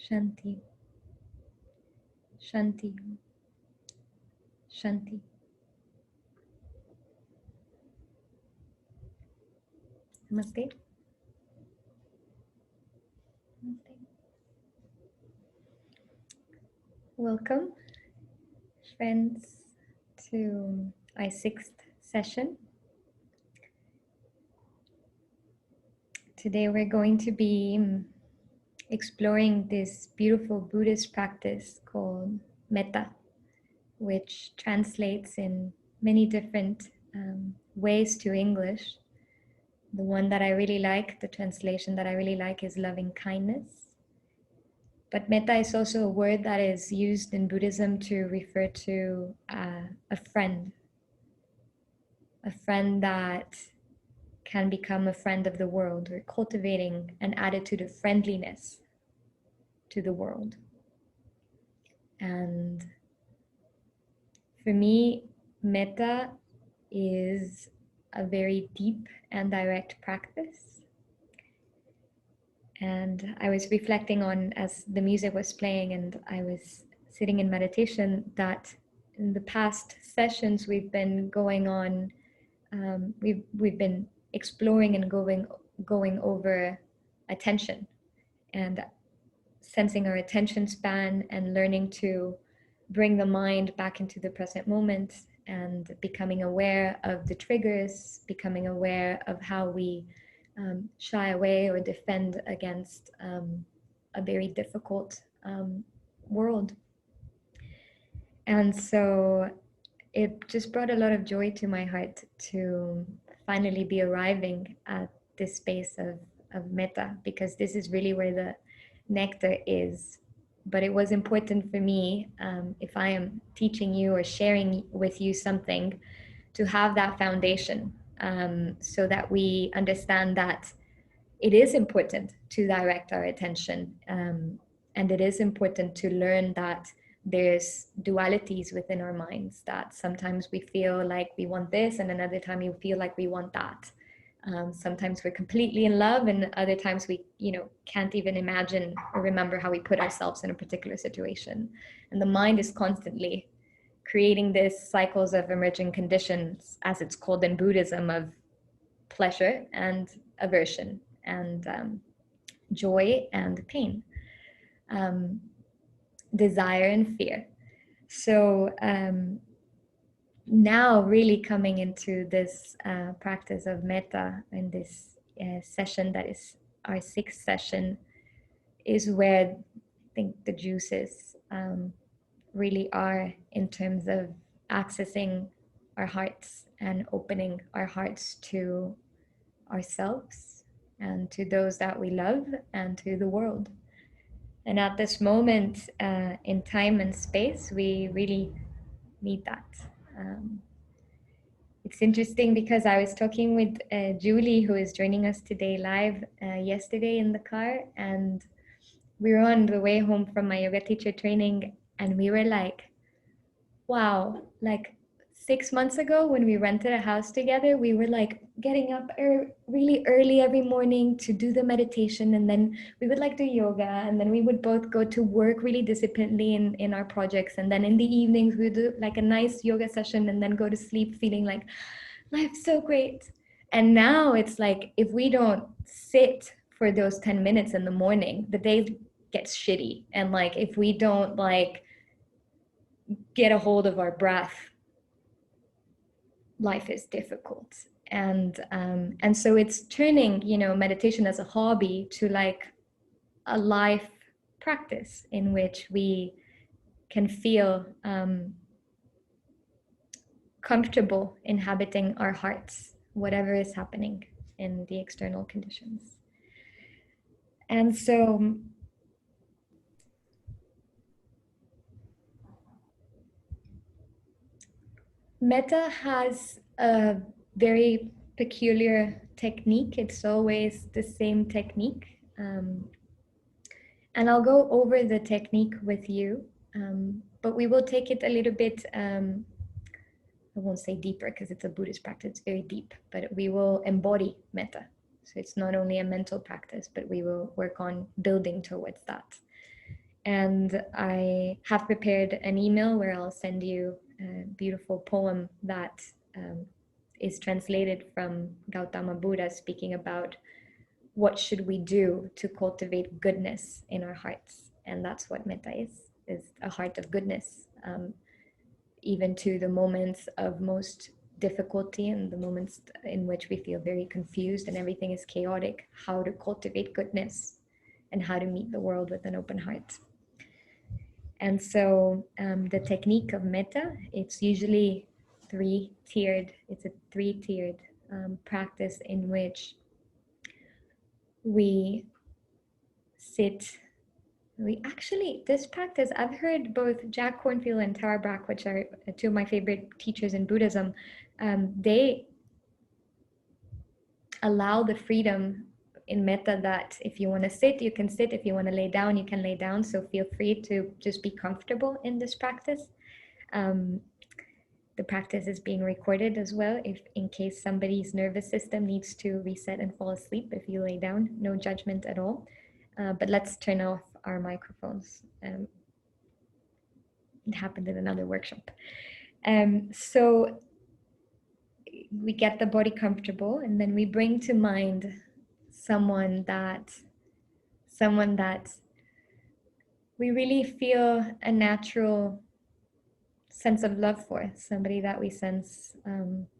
Shanti, Shanti, Shanti. Namaste. Namaste. Welcome, friends, to our 6th session. Today we're going to be exploring this beautiful Buddhist practice called Metta, which translates in many different ways to English. The one that I really like, the translation that I really like, is loving-kindness. But Metta is also a word that is used in Buddhism to refer to a friend that can become a friend of the world, or cultivating an attitude of friendliness to the world. And for me, Metta is a very deep and direct practice. And I was reflecting on, as the music was playing and I was sitting in meditation, that in the past sessions we've been going on, we've been exploring and going over attention and sensing our attention span and learning to bring the mind back into the present moment and becoming aware of the triggers, becoming aware of how we shy away or defend against a very difficult world. And so it just brought a lot of joy to my heart to finally be arriving at this space of Metta, because this is really where the nectar is. But it was important for me, if I am teaching you or sharing with you something, to have that foundation, so that we understand that it is important to direct our attention, and it is important to learn that there's dualities within our minds, that sometimes we feel like we want this and another time you feel like we want that. Sometimes we're completely in love and other times we can't even imagine or remember how we put ourselves in a particular situation. And the mind is constantly creating these cycles of emerging conditions, as it's called in Buddhism, of pleasure and aversion, and joy and pain, desire and fear. So now really coming into this practice of Metta, in this session that is our 6th session, is where I think the juices really are, in terms of accessing our hearts and opening our hearts to ourselves and to those that we love and to the world. And at this moment in time and space, we really need that. It's interesting because I was talking with Julie, who is joining us today live, yesterday in the car, and we were on the way home from my yoga teacher training, and we were like, wow, like 6 months ago when we rented a house together, we were like getting up really early every morning to do the meditation, and then we would like do yoga, and then we would both go to work really disciplinedly in our projects, and then in the evenings we would do like a nice yoga session and then go to sleep feeling like life's so great. And now it's like, if we don't sit for those 10 minutes in the morning, the day gets shitty. And like, if we don't like get a hold of our breath, life is difficult. And so it's turning, meditation as a hobby to like a life practice in which we can feel comfortable inhabiting our hearts, whatever is happening in the external conditions. And so Metta has a very peculiar technique. It's always the same technique. And I'll go over the technique with you, but we will take it a little bit, I won't say deeper because it's a Buddhist practice, it's very deep, but we will embody Metta. So it's not only a mental practice, but we will work on building towards that. And I have prepared an email where I'll send you a beautiful poem that is translated from Gautama Buddha, speaking about what should we do to cultivate goodness in our hearts. And that's what metta is a heart of goodness. Even to the moments of most difficulty and the moments in which we feel very confused and everything is chaotic, how to cultivate goodness and how to meet the world with an open heart. And so the technique of metta, it's usually three-tiered. It's a three-tiered practice in which we sit. This practice, I've heard both Jack Kornfield and Tara Brach, which are two of my favorite teachers in Buddhism, they allow the freedom in metta that if you want to sit, you can sit. If you want to lay down, you can lay down. So feel free to just be comfortable in this practice. The practice is being recorded as well, if in case somebody's nervous system needs to reset and fall asleep if you lay down. No judgment at all. But let's turn off our microphones. It happened in another workshop. So we get the body comfortable, and then we bring to mind someone that we really feel a natural sense of love for, somebody that we sense,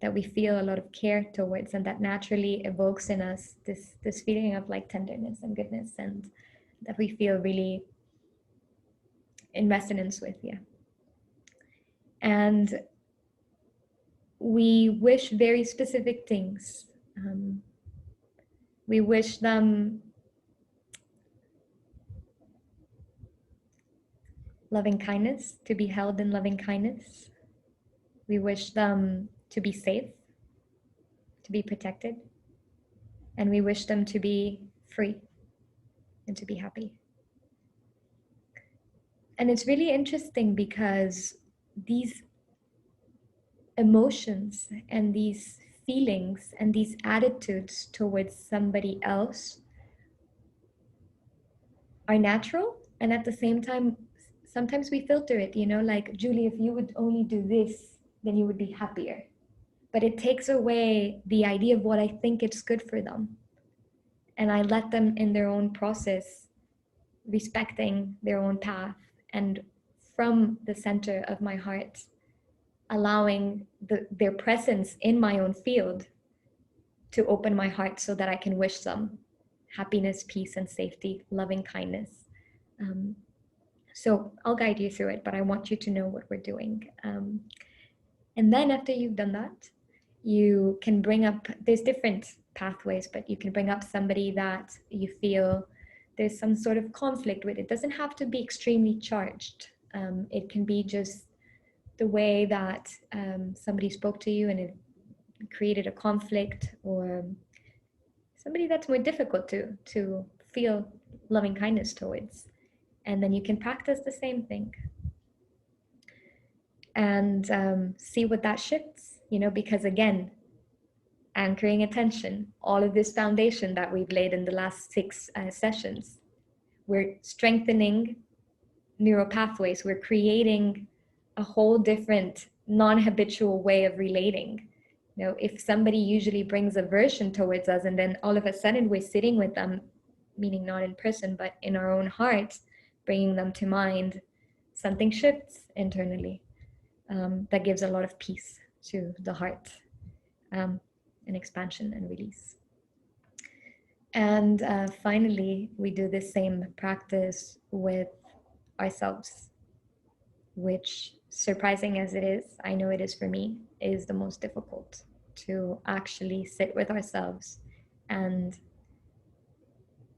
that we feel a lot of care towards, and that naturally evokes in us this feeling of like tenderness and goodness, and that we feel really in resonance with, yeah. And we wish very specific things. We wish them loving kindness, to be held in loving kindness. We wish them to be safe, to be protected, and we wish them to be free and to be happy. And it's really interesting because these emotions and these feelings and these attitudes towards somebody else are natural, and at the same time, sometimes we filter it, like, Julie, if you would only do this, then you would be happier. But it takes away the idea of what I think it's good for them. And I let them in their own process, respecting their own path, and from the center of my heart, allowing their presence in my own field to open my heart so that I can wish them happiness, peace, and safety, loving kindness. So I'll guide you through it, but I want you to know what we're doing. And then after you've done that, you can bring up, there's different pathways, but you can bring up somebody that you feel there's some sort of conflict with. It doesn't have to be extremely charged. It can be just the way that somebody spoke to you and it created a conflict, or somebody that's more difficult to feel loving kindness towards. And then you can practice the same thing and see what that shifts, because again, anchoring attention, all of this foundation that we've laid in the last 6 sessions, we're strengthening neural pathways. We're creating a whole different non-habitual way of relating. If somebody usually brings aversion towards us and then all of a sudden we're sitting with them, meaning not in person, but in our own hearts, bringing them to mind, something shifts internally. That gives a lot of peace to the heart, and expansion and release. And finally, we do the same practice with ourselves, which, surprising as it is, I know it is for me, is the most difficult, to actually sit with ourselves and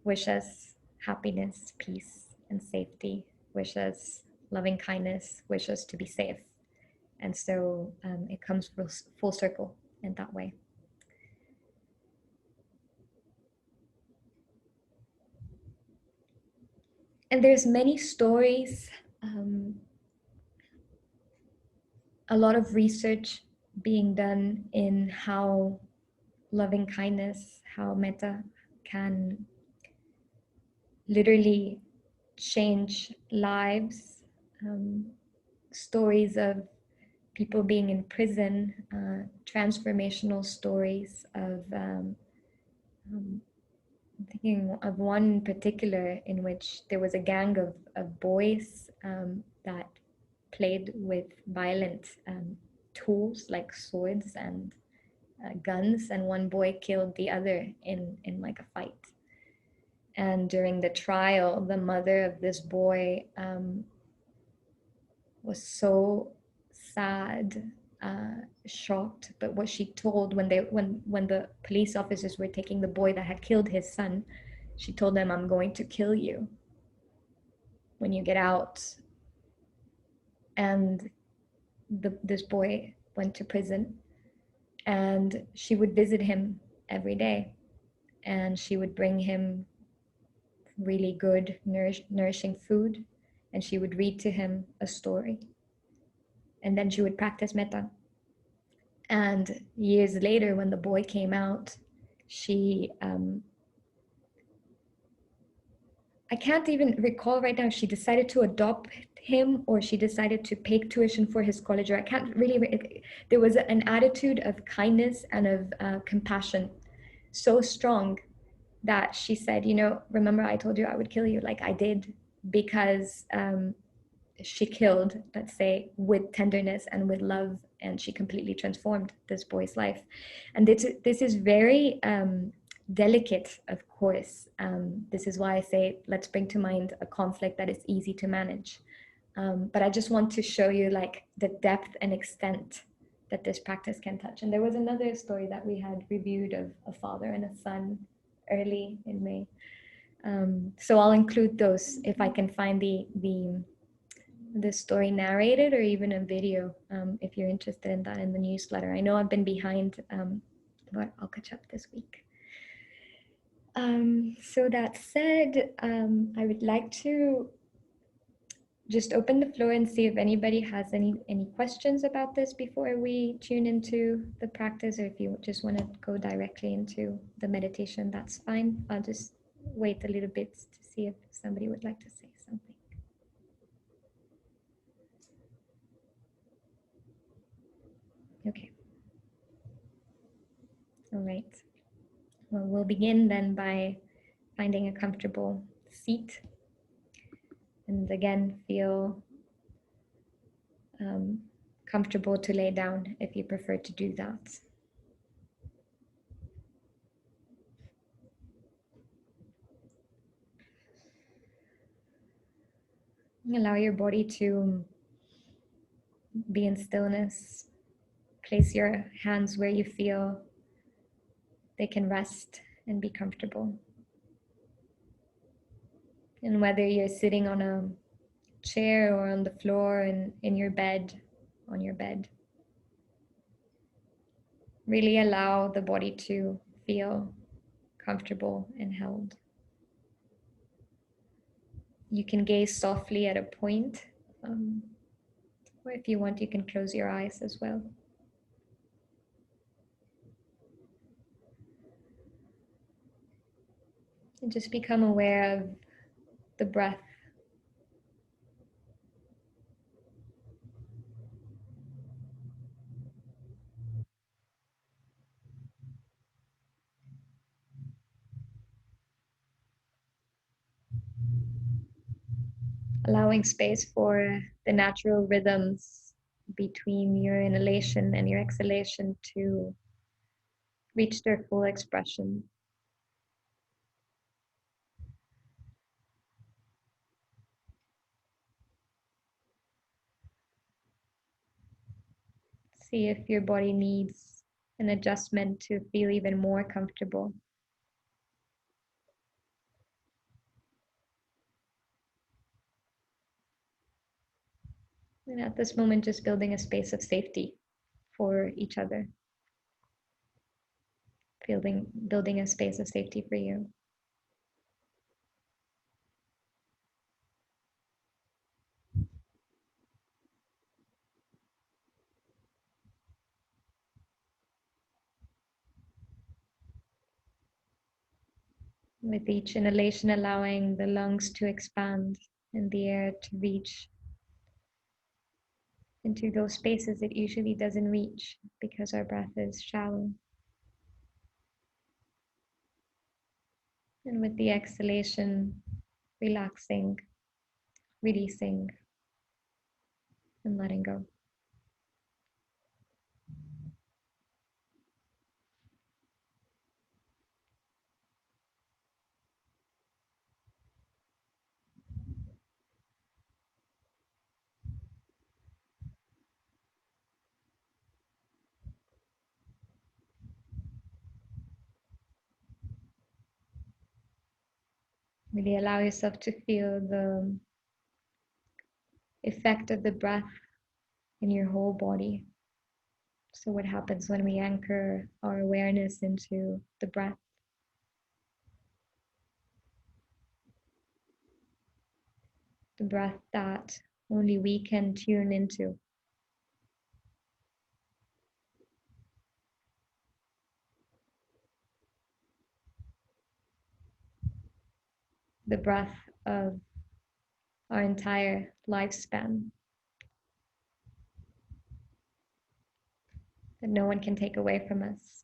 wish us happiness, peace, and safety, wish us loving kindness, wish us to be safe. And so it comes full circle in that way. And there's many stories, a lot of research being done in how loving kindness, how metta can literally change lives, stories of people being in prison, transformational stories of, I'm thinking of one in particular in which there was a gang of boys that played with violent tools like swords and guns, and one boy killed the other in like a fight. And during the trial, the mother of this boy was so sad, shocked. But what she told when the police officers were taking the boy that had killed his son, she told them, "I'm going to kill you when you get out." And this boy went to prison, and she would visit him every day, and she would bring him really good, nourishing food, and she would read to him a story. And then she would practice metta. And years later, when the boy came out, she, I can't even recall right now, she decided to adopt him or she decided to pay tuition for his college, or I can't really, there was an attitude of kindness and of compassion so strong that she said, you know, remember I told you I would kill you? Like I did, because she killed, let's say, with tenderness and with love, and she completely transformed this boy's life. And this is very delicate, of course. This is why I say, let's bring to mind a conflict that is easy to manage. But I just want to show you like the depth and extent that this practice can touch. And there was another story that we had reviewed of a father and a son early in May. So I'll include those if I can find the story narrated or even a video, if you're interested in that, in the newsletter. I know I've been behind, but I'll catch up this week. So that said, I would like to just open the floor and see if anybody has any questions about this before we tune into the practice, or if you just want to go directly into the meditation, that's fine. I'll just wait a little bit to see if somebody would like to say something. Okay. All right. Well, we'll begin then by finding a comfortable seat. And again, feel comfortable to lay down if you prefer to do that. Allow your body to be in stillness. Place your hands where you feel they can rest and be comfortable. And whether you're sitting on a chair or on the floor in your bed, on your bed, really allow the body to feel comfortable and held. You can gaze softly at a point, or if you want, you can close your eyes as well. And just become aware of the breath. Allowing space for the natural rhythms between your inhalation and your exhalation to reach their full expression. See if your body needs an adjustment to feel even more comfortable. And at this moment, just building a space of safety for each other. Building a space of safety for you. With each inhalation, allowing the lungs to expand and the air to reach into those spaces it usually doesn't reach because our breath is shallow. And with the exhalation, relaxing, releasing, and letting go. Really allow yourself to feel the effect of the breath in your whole body. So what happens when we anchor our awareness into the breath? The breath that only we can tune into. The breath of our entire lifespan that no one can take away from us.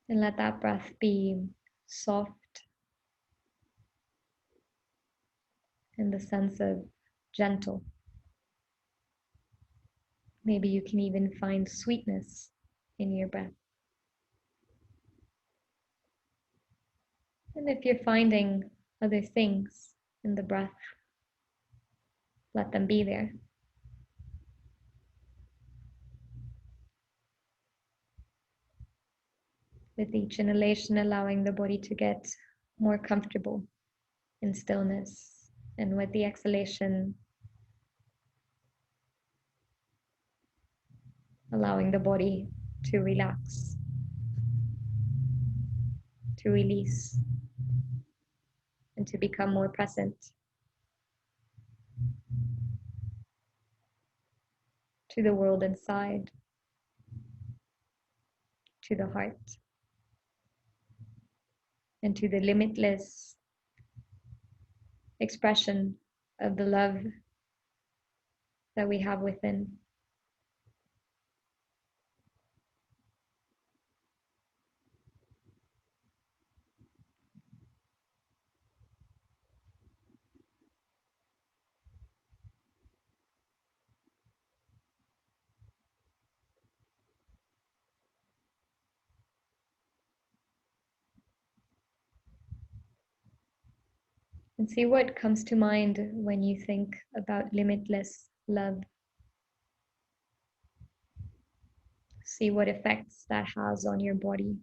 And let that breath be soft in the sense of gentle. Maybe you can even find sweetness in your breath. And if you're finding other things in the breath, let them be there. With each inhalation, allowing the body to get more comfortable in stillness. And with the exhalation, allowing the body to relax, to release, and to become more present to the world inside, to the heart, and to the limitless expression of the love that we have within. And see what comes to mind when you think about limitless love. See what effects that has on your body.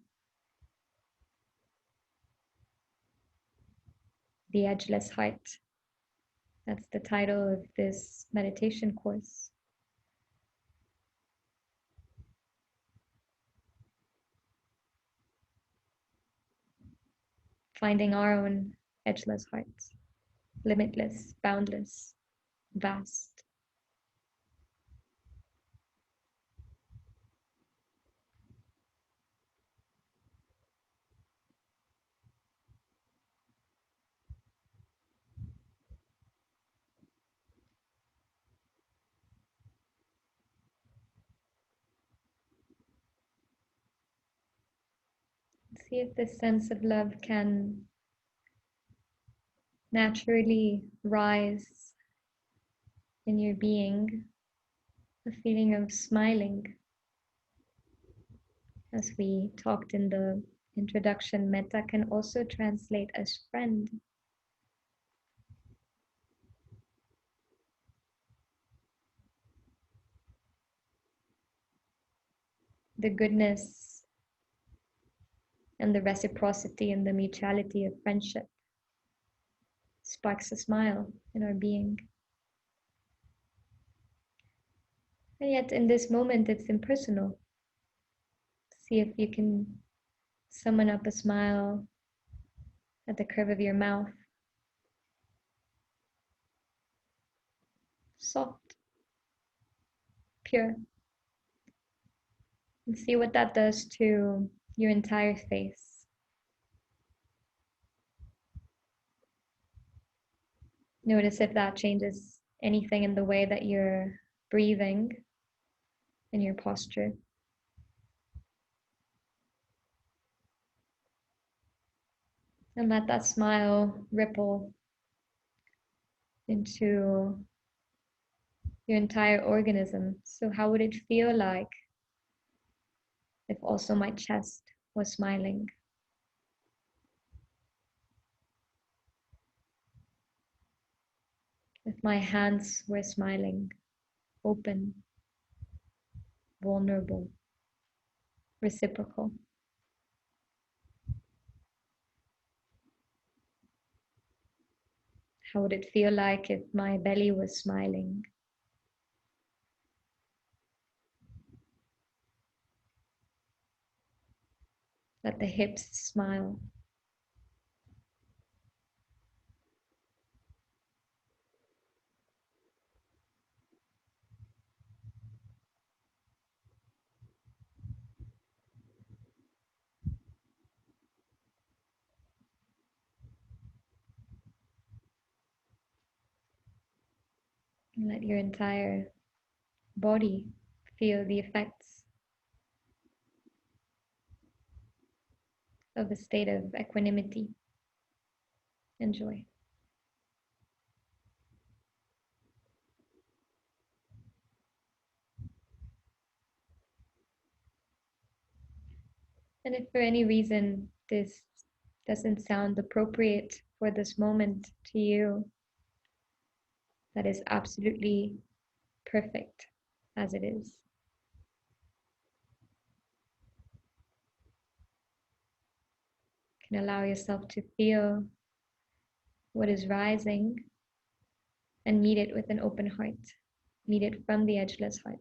The Edgeless Heart. That's the title of this meditation course. Finding our own edgeless hearts. Limitless, boundless, vast. See if this sense of love can naturally rise in your being, a feeling of smiling. As we talked in the introduction, Metta can also translate as friend. The goodness and the reciprocity and the mutuality of friendship sparks a smile in our being. And yet in this moment, it's impersonal. See if you can summon up a smile at the curve of your mouth. Soft, pure. And see what that does to your entire face. Notice if that changes anything in the way that you're breathing and your posture. And let that smile ripple into your entire organism. So how would it feel like if also my chest was smiling? If my hands were smiling, open, vulnerable, reciprocal? How would it feel like if my belly was smiling? Let the hips smile. And let your entire body feel the effects of a state of equanimity and joy. And if for any reason this doesn't sound appropriate for this moment to you, that is absolutely perfect as it is. You can allow yourself to feel what is rising and meet it with an open heart. Meet it from the edgeless heart.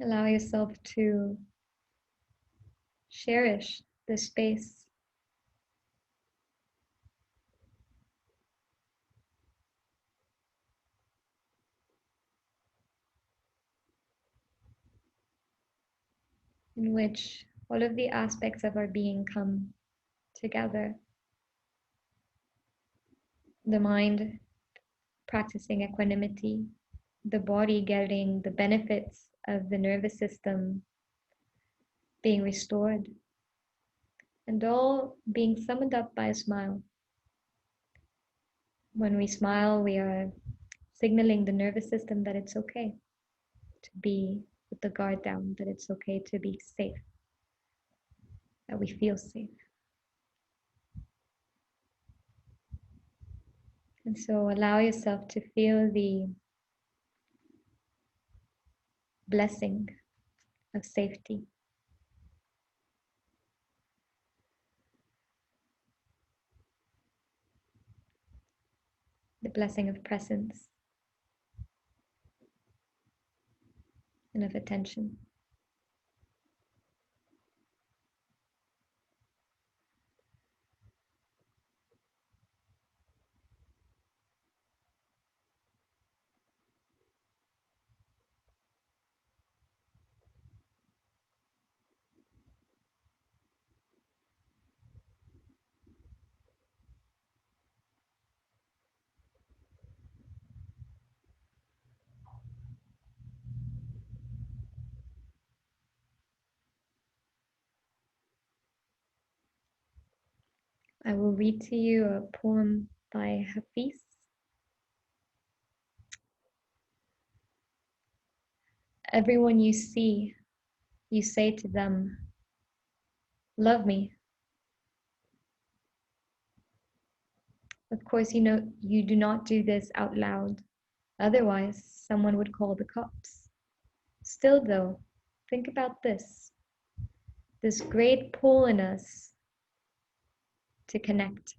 Allow yourself to cherish the space in which all of the aspects of our being come together. The mind practicing equanimity, the body getting the benefits of the nervous system being restored, and all being summed up by a smile. When we smile, we are signaling the nervous system that it's okay to be with the guard down, that it's okay to be safe, that we feel safe. And so allow yourself to feel the blessing of safety. The blessing of presence and of attention. I will read to you a poem by Hafiz. Everyone you see, you say to them, love me. Of course, you do not do this out loud. Otherwise, someone would call the cops. Still, though, think about this great pull in us to connect.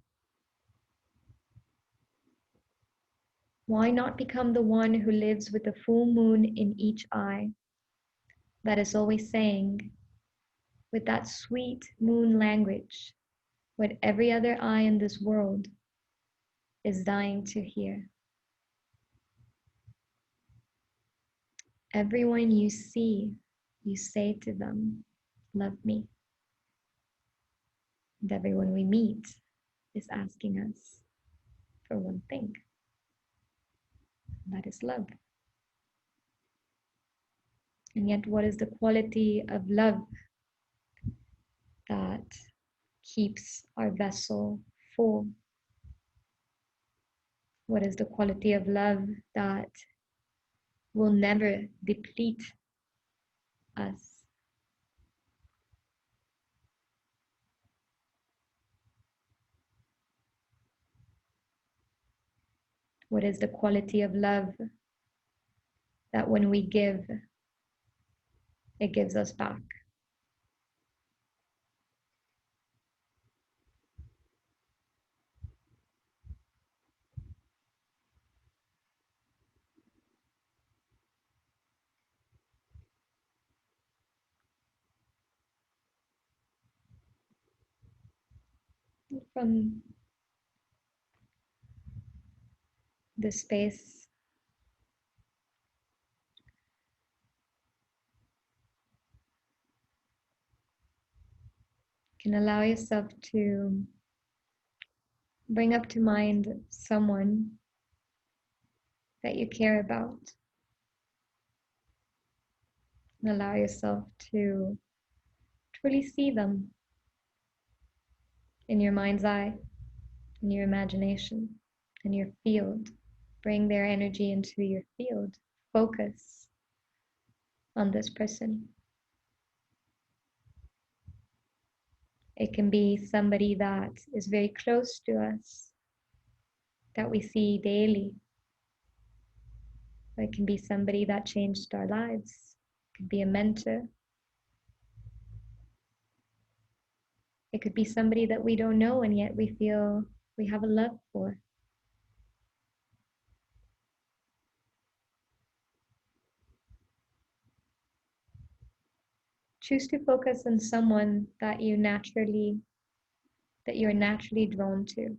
Why not become the one who lives with the full moon in each eye, that is always saying, with that sweet moon language, what every other eye in this world is dying to hear? Everyone you see, you say to them, love me. And everyone we meet is asking us for one thing, and that is love. And yet, what is the quality of love that keeps our vessel full? What is the quality of love that will never deplete us? What is the quality of love that when we give, it gives us back? From this space, you can allow yourself to bring up to mind someone that you care about. And allow yourself to truly see them in your mind's eye, in your imagination, in your field. Bring their energy into your field. Focus on this person. It can be somebody that is very close to us, that we see daily. Or it can be somebody that changed our lives. It could be a mentor. It could be somebody that we don't know and yet we feel we have a love for. Choose to focus on someone that you're naturally drawn to,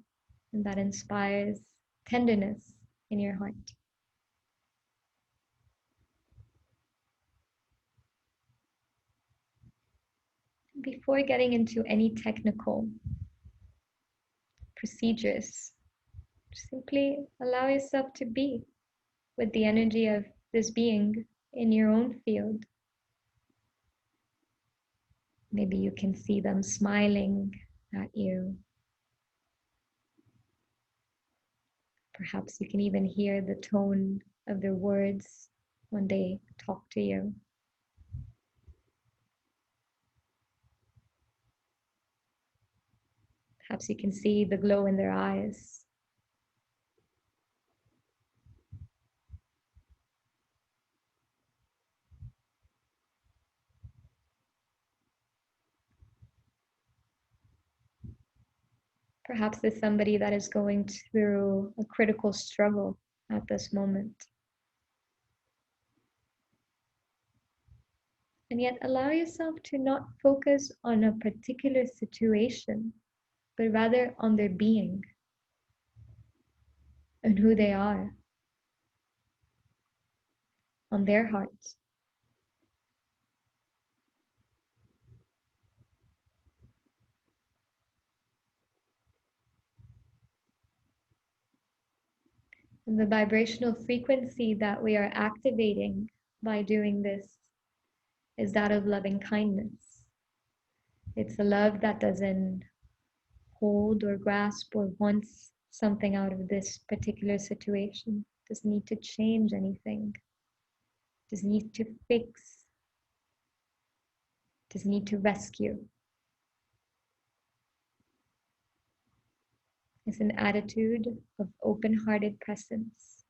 and that inspires tenderness in your heart. Before getting into any technical procedures, simply allow yourself to be with the energy of this being in your own field. Maybe you can see them smiling at you. Perhaps you can even hear the tone of their words when they talk to you. Perhaps you can see the glow in their eyes. Perhaps there's somebody that is going through a critical struggle at this moment. And yet allow yourself to not focus on a particular situation, but rather on their being and who they are, on their hearts. And the vibrational frequency that we are activating by doing this is that of loving kindness. It's a love that doesn't hold or grasp or wants something out of this particular situation. Doesn't need to change anything. Doesn't need to fix. Doesn't need to rescue. It is an attitude of open-hearted presence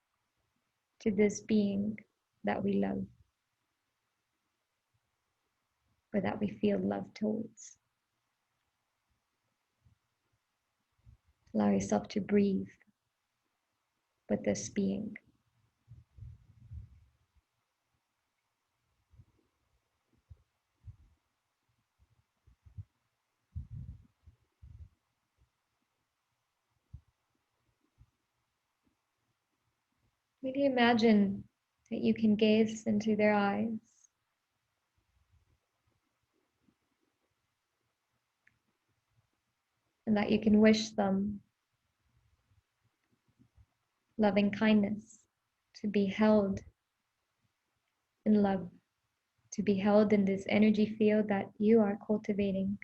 to this being that we love or that we feel love towards. Allow yourself to breathe with this being. Really imagine that you can gaze into their eyes and that you can wish them loving kindness, to be held in love, to be held in this energy field that you are cultivating,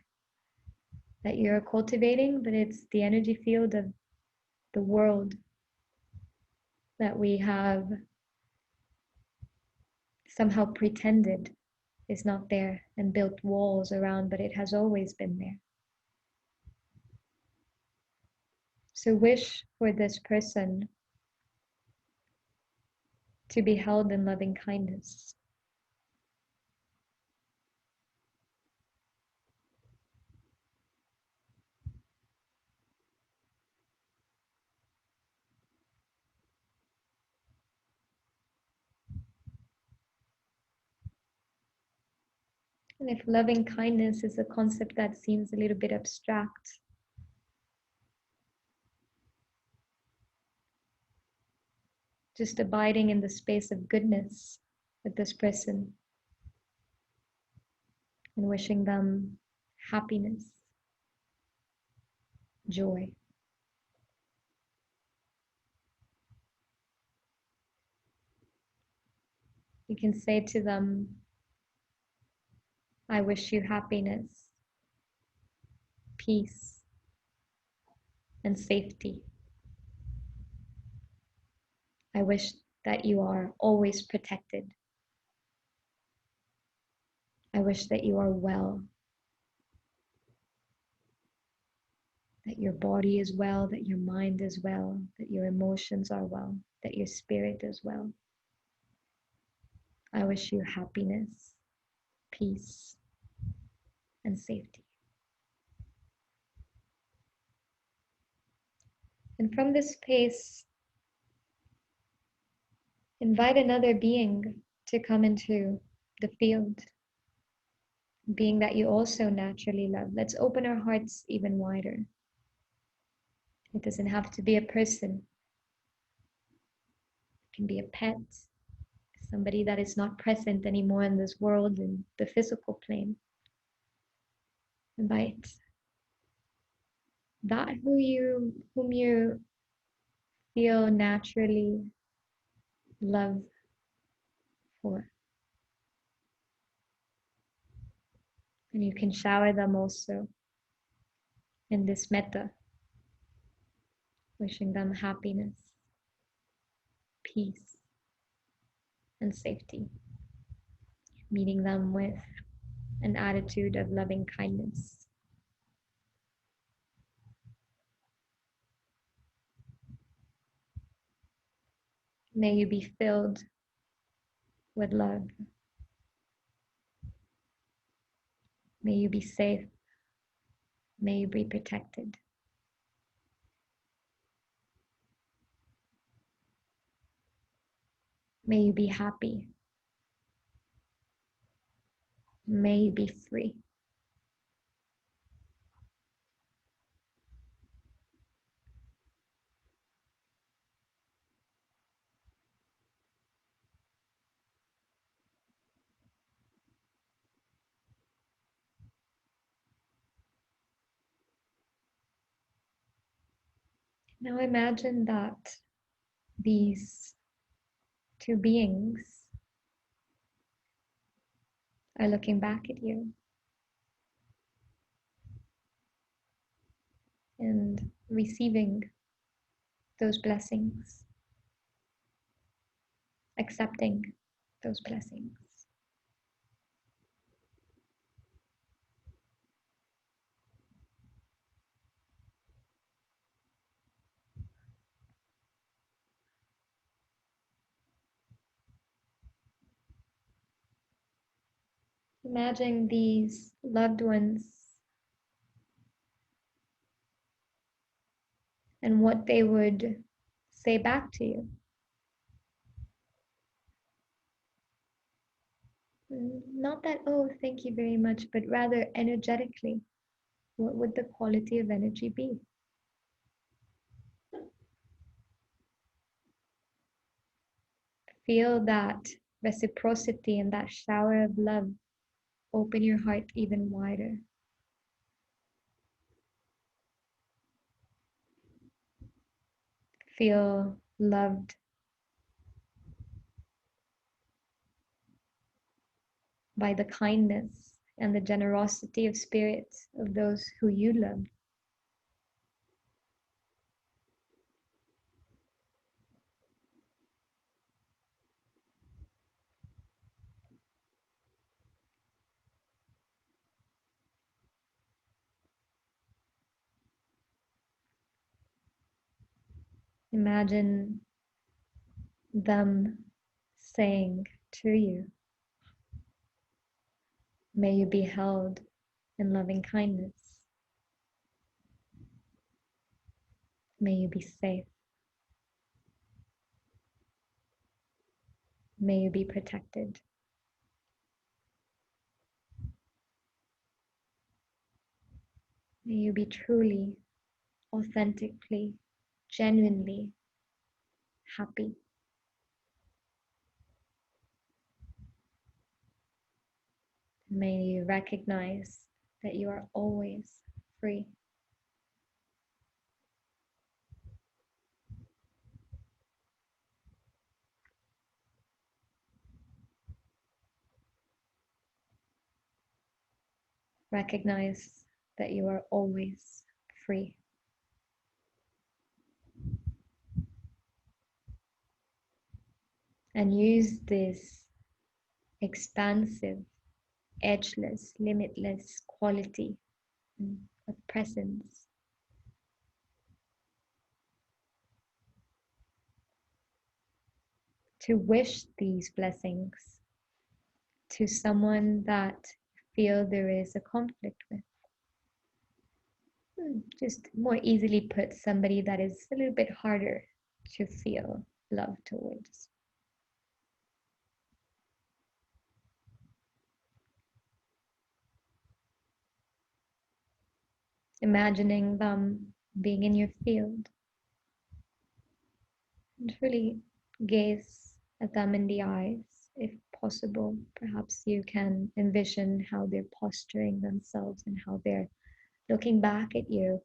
but it's the energy field of the world that we have somehow pretended is not there and built walls around, but it has always been there. So wish for this person to be held in loving kindness. And if loving kindness is a concept that seems a little bit abstract, just abiding in the space of goodness with this person and wishing them happiness, joy. You can say to them, I wish you happiness, peace, and safety. I wish that you are always protected. I wish that you are well, that your body is well, that your mind is well, that your emotions are well, that your spirit is well. I wish you happiness, peace, and safety. And from this space, invite another being to come into the field, being that you also naturally love. Let's open our hearts even wider. It doesn't have to be a person. It can be a pet, somebody that is not present anymore in this world, in the physical plane. Invite that whom you feel naturally love for. And you can shower them also in this metta, wishing them happiness, peace, and safety. Meeting them with an attitude of loving kindness. May you be filled with love. May you be safe. May you be protected. May you be happy. May you be free. Now imagine that these two beings are looking back at you and receiving those blessings, accepting those blessings. Imagine these loved ones and what they would say back to you. Not that, oh, thank you very much, but rather energetically. What would the quality of energy be? Feel that reciprocity and that shower of love. Open your heart even wider. Feel loved by the kindness and the generosity of spirit of those who you love. Imagine them saying to you, may you be held in loving kindness. May you be safe. May you be protected. May you be truly, authentically, genuinely happy. May you recognize that you are always free. Recognize that you are always free. And use this expansive, edgeless, limitless quality of presence to wish these blessings to someone that you feel there is a conflict with. Just more easily put, somebody that is a little bit harder to feel love towards. Imagining them being in your field and really gaze at them in the eyes, if possible. Perhaps you can envision how they're posturing themselves and how they're looking back at you.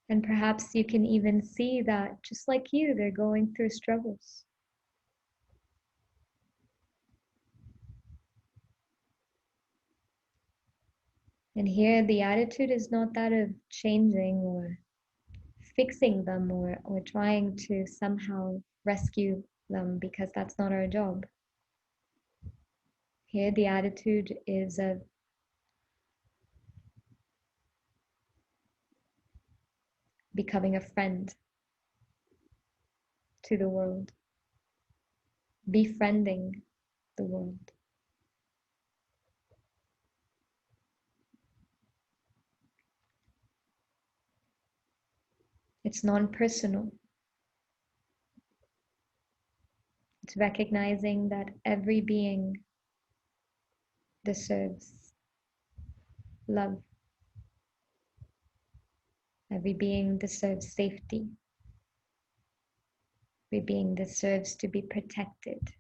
And perhaps you can even see that just like you, they're going through struggles. And here the attitude is not that of changing or fixing them or trying to somehow rescue them, because that's not our job. Here the attitude is of becoming a friend to the world, befriending the world. It's non-personal. It's recognizing that every being deserves love. Every being deserves safety. Every being deserves to be protected.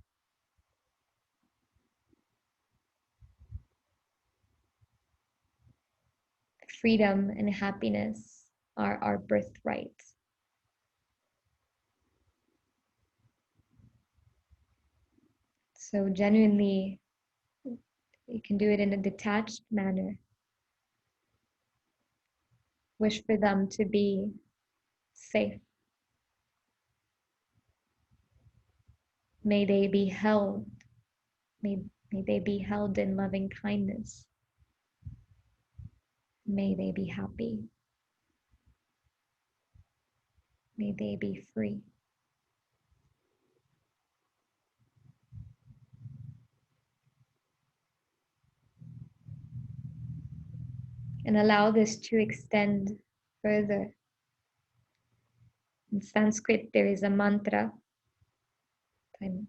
Freedom and happiness are our birthright. So genuinely, you can do it in a detached manner. Wish for them to be safe. May they be held. May they be held in loving kindness. May they be happy. May they be free. And allow this to extend further. In Sanskrit, there is a mantra. I'm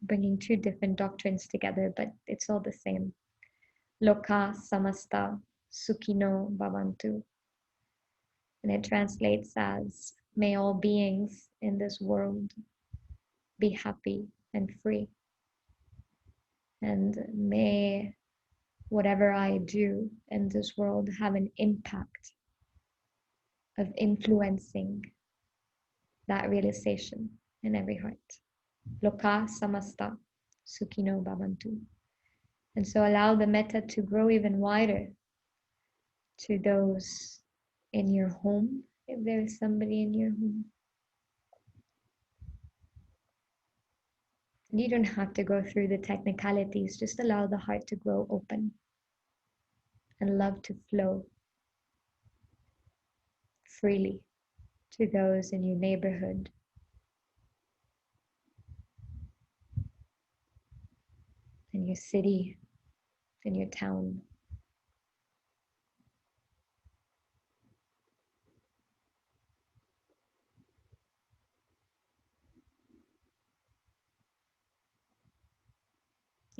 bringing two different doctrines together, but it's all the same. Loka samasta sukhino bhavantu. And it translates as, may all beings in this world be happy and free. And may whatever I do in this world have an impact of influencing that realization in every heart. Loka samasta sukhino bhavantu. And so allow the metta to grow even wider to those in your home, if there is somebody in your home. You don't have to go through the technicalities, just allow the heart to grow open and love to flow freely to those in your neighborhood, in your city, in your town.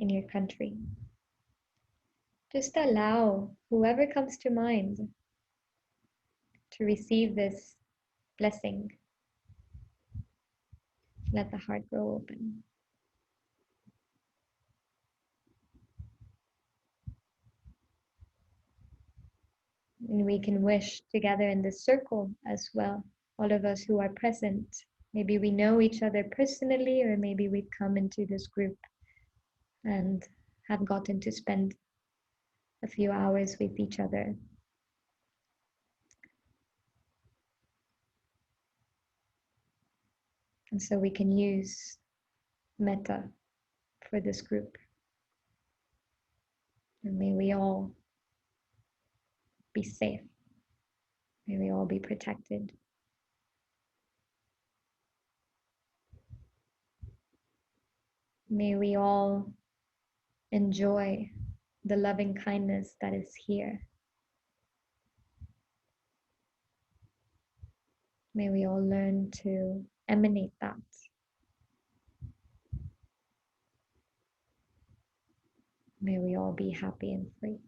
In your country. Just allow whoever comes to mind to receive this blessing. Let the heart grow open. And we can wish together in this circle as well, all of us who are present. Maybe we know each other personally, or maybe we've come into this group and have gotten to spend a few hours with each other. And so we can use Metta for this group. And may we all be safe. May we all be protected. May we all enjoy the loving kindness that is here. May we all learn to emanate that. May we all be happy and free.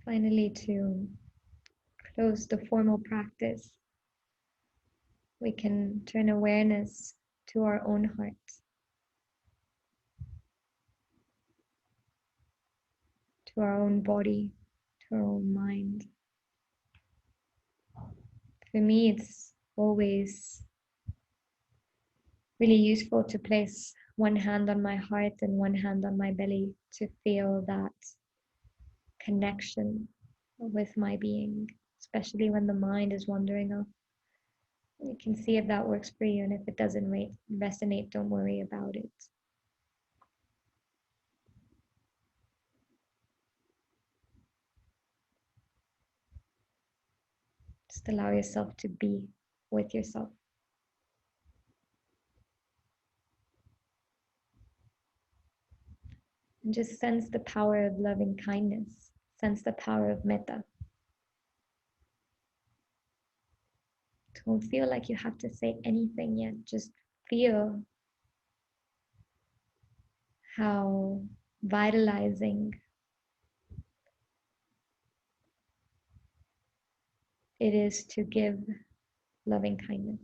Finally, to close the formal practice, we can turn awareness to our own hearts, to our own body, to our own mind. For me, it's always really useful to place one hand on my heart and one hand on my belly to feel that connection with my being, especially when the mind is wandering off. You can see if that works for you, and if it doesn't resonate, don't worry about it. Just allow yourself to be with yourself. And just sense the power of loving kindness. Sense the power of metta. Don't feel like you have to say anything yet. Just feel how vitalizing it is to give loving kindness.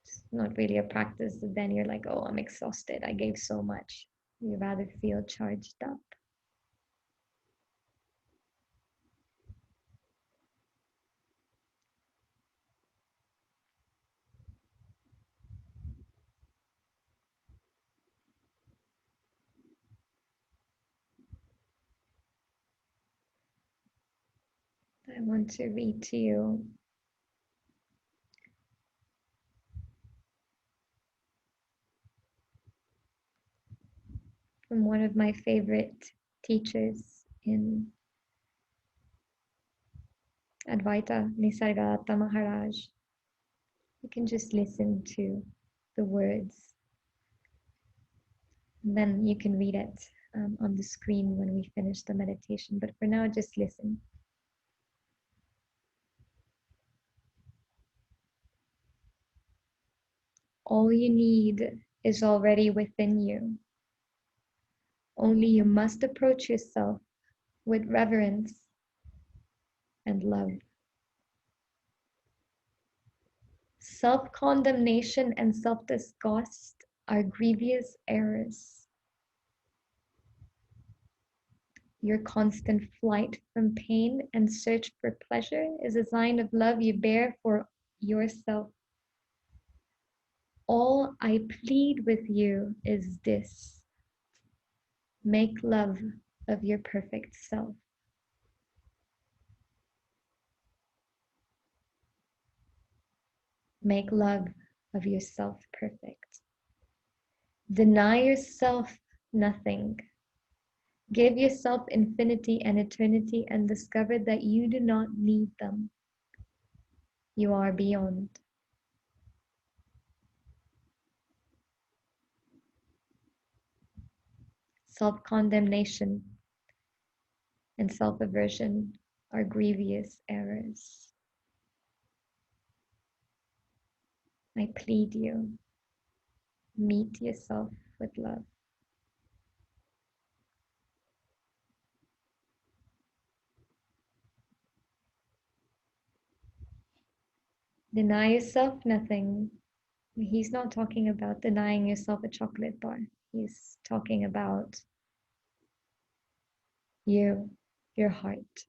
It's not really a practice, but then you're like, oh, I'm exhausted. I gave so much. You rather feel charged up. I want to read to you from one of my favorite teachers in Advaita, Nisargadatta Maharaj. You can just listen to the words, and then you can read it on the screen when we finish the meditation. But for now, just listen. All you need is already within you. Only you must approach yourself with reverence and love. Self-condemnation and self-disgust are grievous errors. Your constant flight from pain and search for pleasure is a sign of love you bear for yourself. All I plead with you is this: make love of your perfect self. Make love of yourself perfect. Deny yourself nothing. Give yourself infinity and eternity and discover that you do not need them. You are beyond. Self-condemnation and self-aversion are grievous errors. I plead you, meet yourself with love. Deny yourself nothing. He's not talking about denying yourself a chocolate bar. He's talking about you, your heart,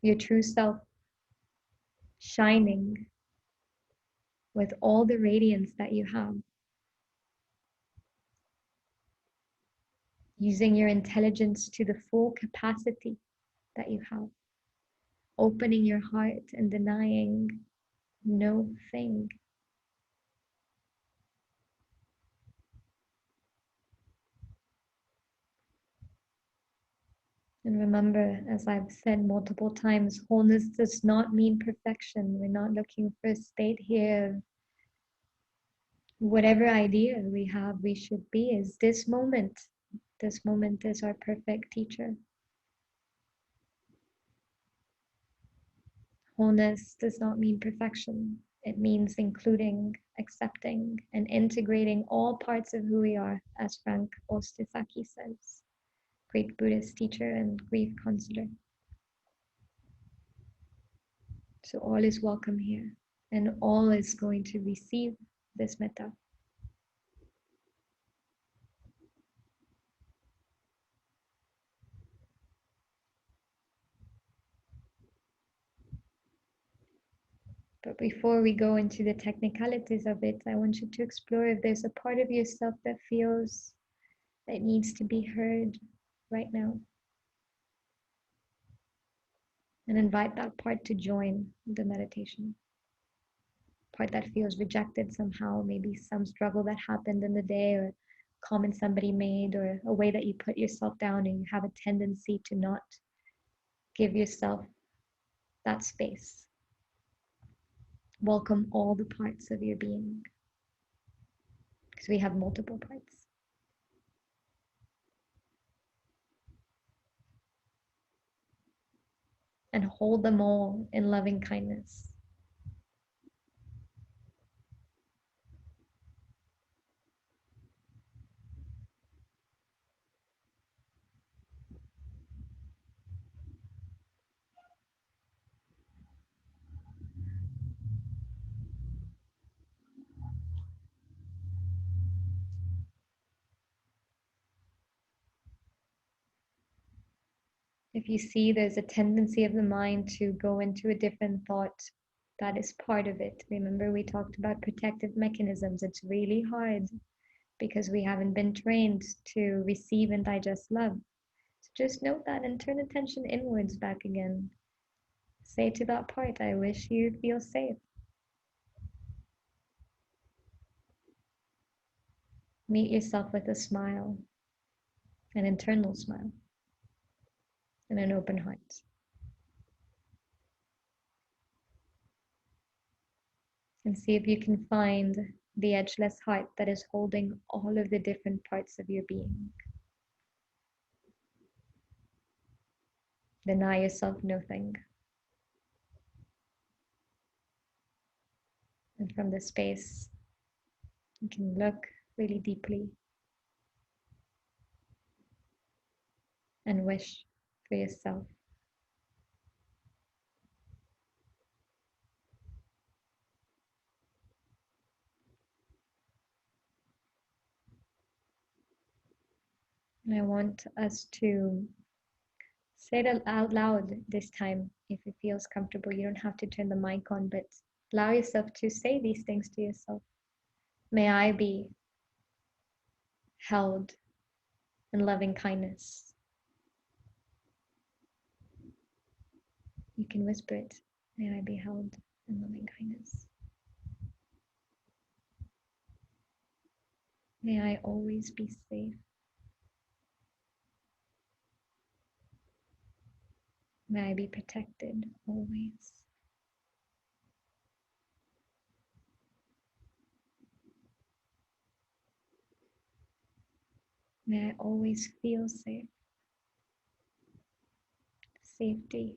your true self, shining with all the radiance that you have, using your intelligence to the full capacity that you have, opening your heart and denying no thing. And remember, as I've said multiple times, wholeness does not mean perfection. We're not looking for a state here. Whatever idea we have we should be is this moment. This moment is our perfect teacher. Wholeness does not mean perfection. It means including, accepting, and integrating all parts of who we are, as Frank Ostisaki says, great Buddhist teacher and grief counselor. So all is welcome here, and all is going to receive this metta. But before we go into the technicalities of it, I want you to explore if there's a part of yourself that feels that needs to be heard right now. And invite that part to join the meditation. Part that feels rejected somehow, maybe some struggle that happened in the day, or comment somebody made, or a way that you put yourself down and you have a tendency to not give yourself that space. Welcome all the parts of your being, because we have multiple parts. And hold them all in loving kindness. If you see there's a tendency of the mind to go into a different thought, that is part of it. Remember, we talked about protective mechanisms. It's really hard because we haven't been trained to receive and digest love. Just note that and turn attention inwards back again. Say to that part, I wish you feel safe. Meet yourself with a smile, an internal smile, and an open heart. And see if you can find the edgeless heart that is holding all of the different parts of your being. Deny yourself nothing. And from this space, you can look really deeply and wish for yourself. And I want us to say it out loud this time if it feels comfortable. You don't have to turn the mic on, but allow yourself to say these things to yourself. May I be held in loving kindness. You can whisper it. May I be held in loving kindness. May I always be safe. May I be protected always. May I always feel safe. Safety.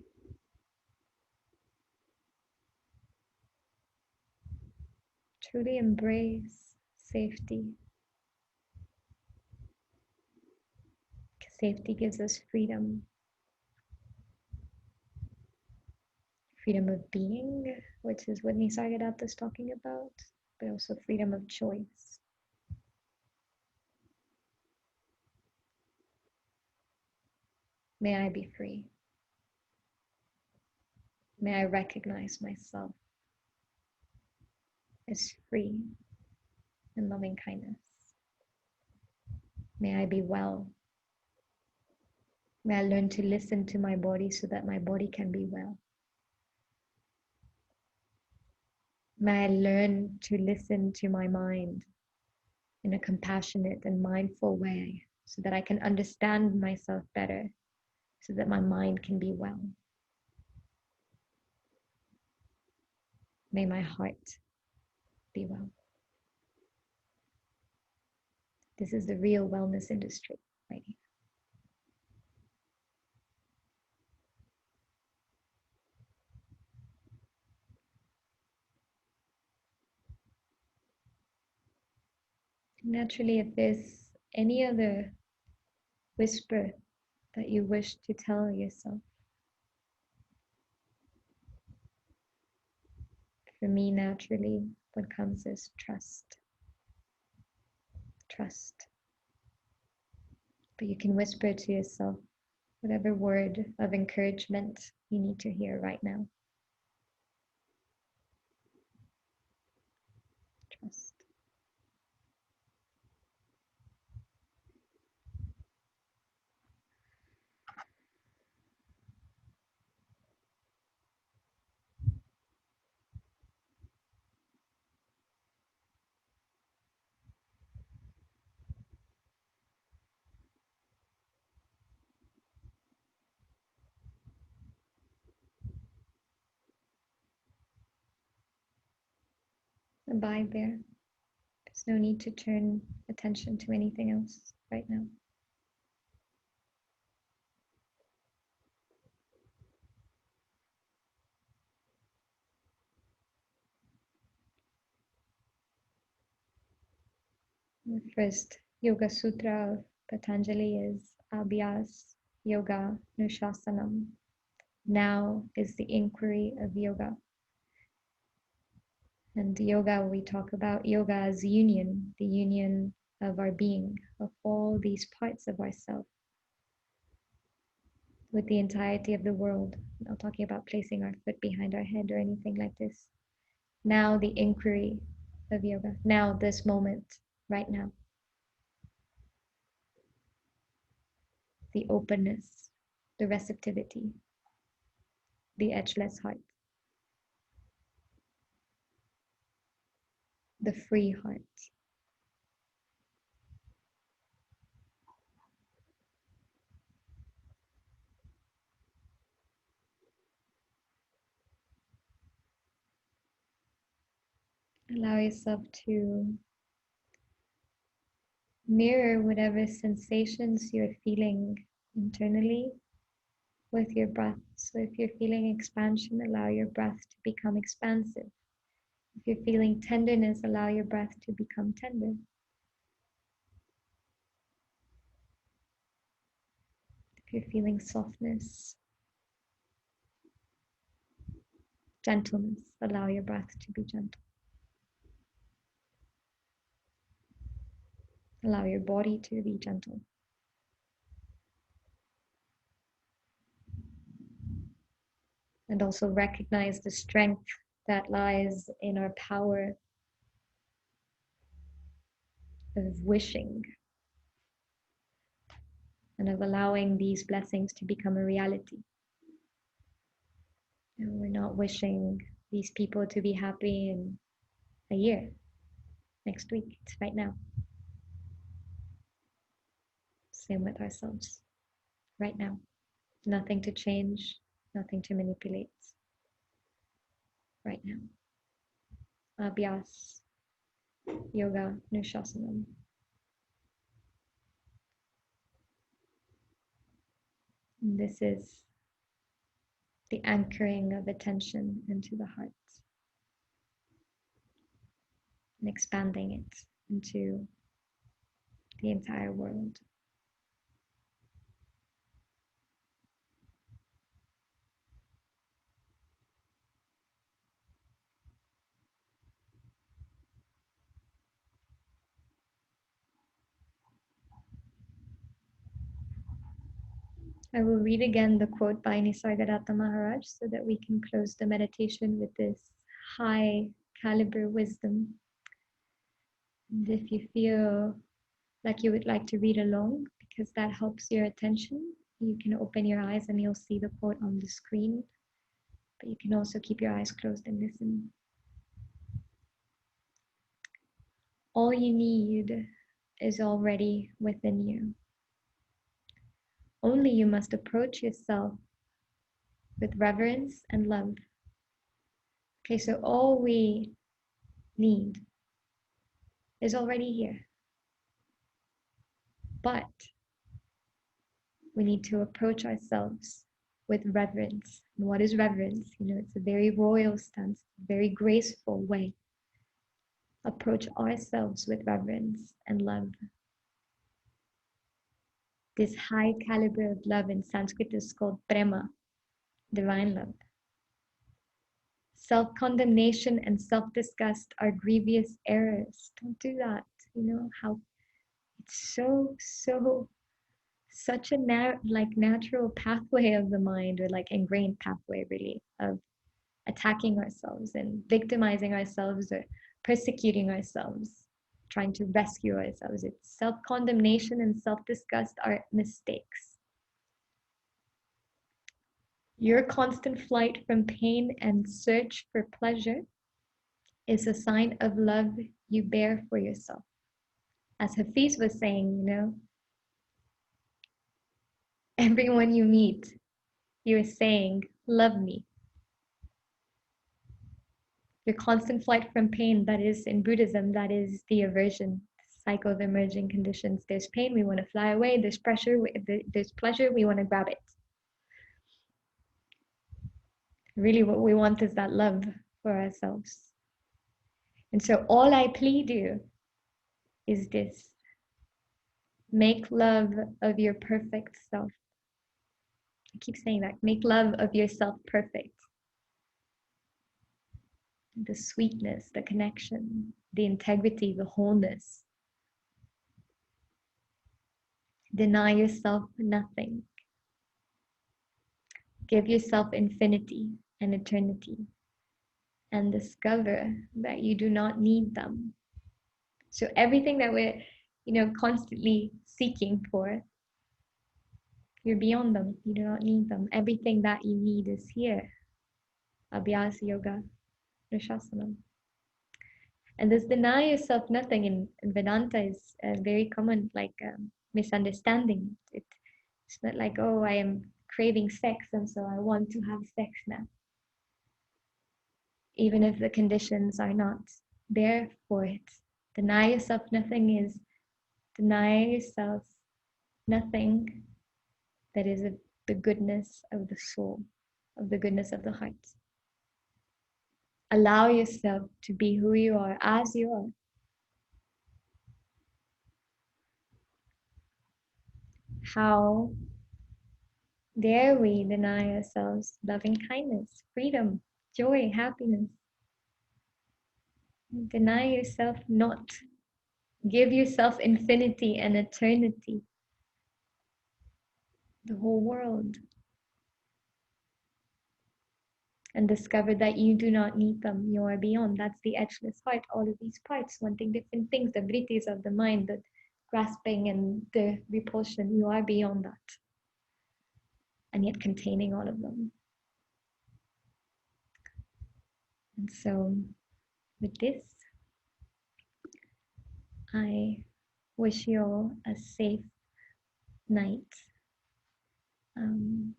Truly embrace safety. Safety gives us freedom. Freedom of being, which is what Nisargadatta is talking about, but also freedom of choice. May I be free. May I recognize myself as free in loving kindness. May I be well. May I learn to listen to my body so that my body can be well. May I learn to listen to my mind in a compassionate and mindful way so that I can understand myself better, so that my mind can be well. May my heart be well. This is the real wellness industry right here. Naturally, if there's any other whisper that you wish to tell yourself, for me, naturally, what comes is trust. Trust. But you can whisper to yourself whatever word of encouragement you need to hear right now. Trust. Abide there. There's no need to turn attention to anything else right now. The first Yoga Sutra of Patanjali is Abhyas Yoga Nushasanam. Now is the inquiry of yoga. And yoga, we talk about yoga as union, the union of our being, of all these parts of ourselves with the entirety of the world. I'm not talking about placing our foot behind our head or anything like this. Now the inquiry of yoga. Now this moment, right now. the openness, the receptivity, the edgeless heart, the free heart. Allow yourself to mirror whatever sensations you're feeling internally with your breath. So if you're feeling expansion, allow your breath to become expansive. If you're feeling tenderness, allow your breath to become tender. If you're feeling softness, gentleness, allow your breath to be gentle. Allow your body to be gentle. And also recognize the strength that lies in our power of wishing and of allowing these blessings to become a reality. And we're not wishing these people to be happy in a year, next week, it's right now. Same with ourselves, right now. Nothing to change, nothing to manipulate, right now. Abhyas, yoga, nushasanam. And this is the anchoring of attention into the heart and expanding it into the entire world. I will read again the quote by Nisargadatta Maharaj so that we can close the meditation with this high caliber wisdom. And if you feel like you would like to read along, because that helps your attention, you can open your eyes and you'll see the quote on the screen. But you can also keep your eyes closed and listen. All you need is already within you. Only you must approach yourself with reverence and love. Okay, so all we need is already here. But we need to approach ourselves with reverence. And what is reverence? It's a very royal stance, a very graceful way. Approach ourselves with reverence and love. This high caliber of love in Sanskrit is called prema, divine love. Self-condemnation and self-disgust are grievous errors. Don't do that. How it's such a natural pathway of the mind, or like ingrained pathway really, of attacking ourselves and victimizing ourselves or persecuting ourselves, trying to rescue ourselves. It's self-condemnation and self-disgust are mistakes. Your constant flight from pain and search for pleasure is a sign of love you bear for yourself. As Hafiz was saying, everyone you meet, you're saying, love me. Your constant flight from pain, that is in Buddhism, that is the aversion cycle of emerging conditions. There's pain, we want to fly away. There's pressure, there's pleasure, we want to grab it. Really what we want is that love for ourselves. And so all I plead you is this. Make love of your perfect self. I keep saying that. Make love of yourself perfect. The sweetness, the connection, the integrity, the wholeness. Deny yourself nothing. Give yourself infinity and eternity. And discover that you do not need them. So everything that we're, constantly seeking for, You're beyond them. You do not need them. Everything that you need is here. Abhyas yoga, Rishasana. And this deny yourself nothing in Vedanta is very common, like misunderstanding. It's not like, oh, I am craving sex and so I want to have sex now. Even if the conditions are not there for it. Deny yourself nothing is deny yourself nothing that is the goodness of the soul, of the goodness of the heart. Allow yourself to be who you are, as you are. How dare we deny ourselves loving kindness, freedom, joy, happiness? Deny yourself not. Give yourself infinity and eternity, the whole world. And discover that you do not need them. You are beyond. That's the edgeless heart. All of these parts wanting different things, the vrittis of the mind, the grasping and the repulsion. You are beyond that. And yet containing all of them. And so with this, I wish you all a safe night. And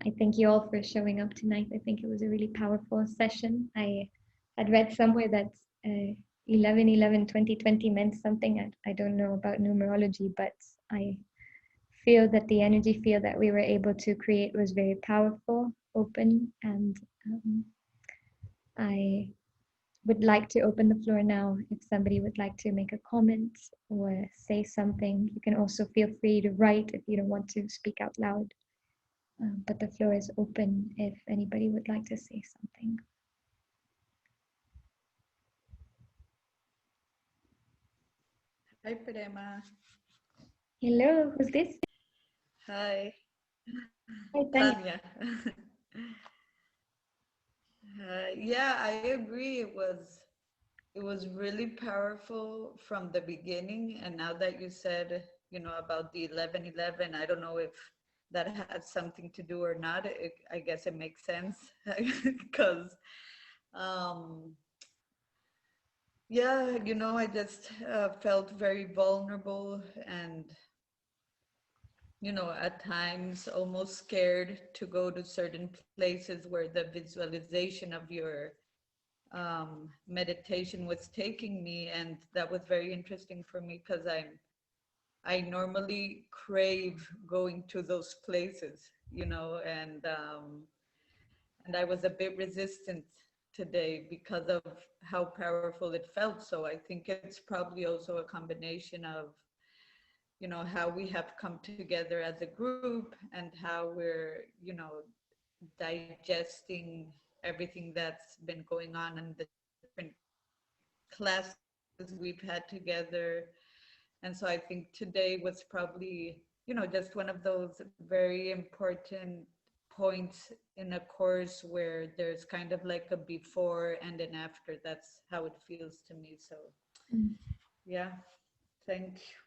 I thank you all for showing up tonight. I think it was a really powerful session. I had read somewhere that 11/11/2020 meant something. I don't know about numerology, but I feel that the energy field that we were able to create was very powerful, open, and I would like to open the floor now. If somebody would like to make a comment or say something, you can also feel free to write if you don't want to speak out loud. But the floor is open if anybody would like to say something. Hi, Prema. Hello, who's this? Hi. Hi, Tanya. Yeah, I agree. It was really powerful from the beginning. And now that you said, about the 11/11, I don't know if that has something to do or not. I guess it makes sense because, yeah, I just felt very vulnerable and at times almost scared to go to certain places where the visualization of your meditation was taking me. And that was very interesting for me because I normally crave going to those places, and I was a bit resistant today because of how powerful it felt. So I think it's probably also a combination of how we have come together as a group and how we're digesting everything that's been going on in the different classes we've had together. And so I think today was probably just one of those very important points in a course where there's kind of like a before and an after. That's how it feels to me. So yeah, thank you.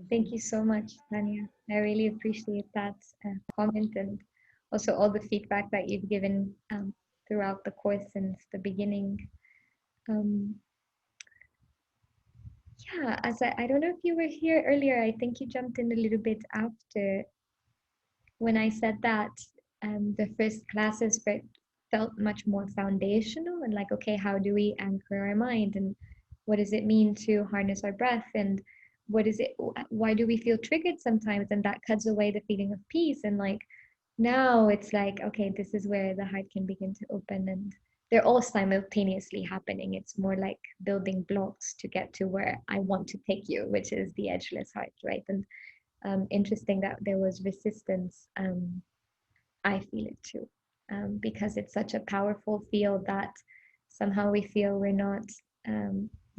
Thank you so much, Tanya. I really appreciate that comment and also all the feedback that you've given throughout the course since the beginning. Yeah, I don't know if you were here earlier. I think you jumped in a little bit after when I said that the first classes felt much more foundational and like, okay, how do we anchor our mind and what does it mean to harness our breath and why do we feel triggered sometimes, and that cuts away the feeling of peace. And like now it's like, okay, this is where the heart can begin to open, and they're all simultaneously happening. It's more like building blocks to get to where I want to take you, which is the edgeless heart, right? And interesting that there was resistance. I feel it too, because it's such a powerful field that somehow we feel we're not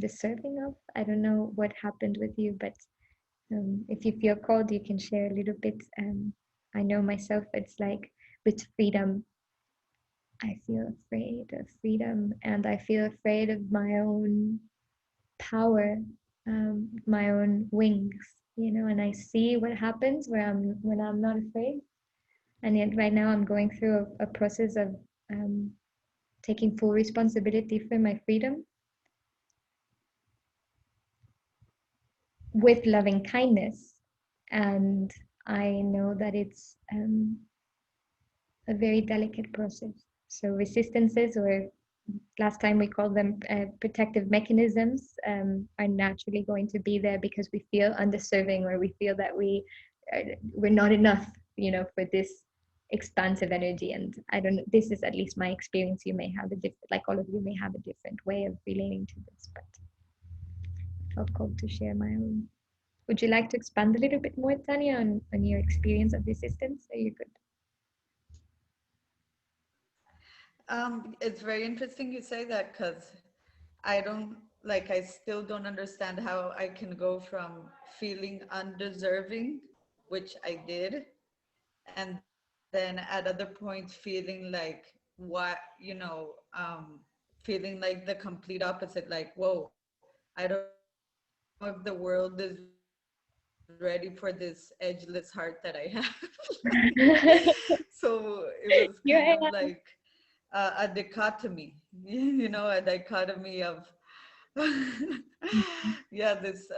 deserving of. I don't know what happened with you, but if you feel called, you can share a little bit. I know myself, it's like with freedom, I feel afraid of freedom, and I feel afraid of my own power, my own wings, and I see what happens when I'm not afraid. And yet right now I'm going through a process of taking full responsibility for my freedom with loving kindness. And I know that it's a very delicate process. So resistances, or last time we called them protective mechanisms, are naturally going to be there because we feel undeserving, or we feel that we're not enough, for this expansive energy. And I don't know, this is at least my experience. You may have a different, like all of you may have a different way of relating to this, but I felt called to share my own. Would you like to expand a little bit more, Tanya, on your experience of resistance? Are you good? It's very interesting you say that, because I still don't understand how I can go from feeling undeserving, which I did, and then at other points feeling like feeling like the complete opposite, like, whoa, I don't know if the world is ready for this edgeless heart that I have. So it was kind of like a dichotomy, a dichotomy of yeah, this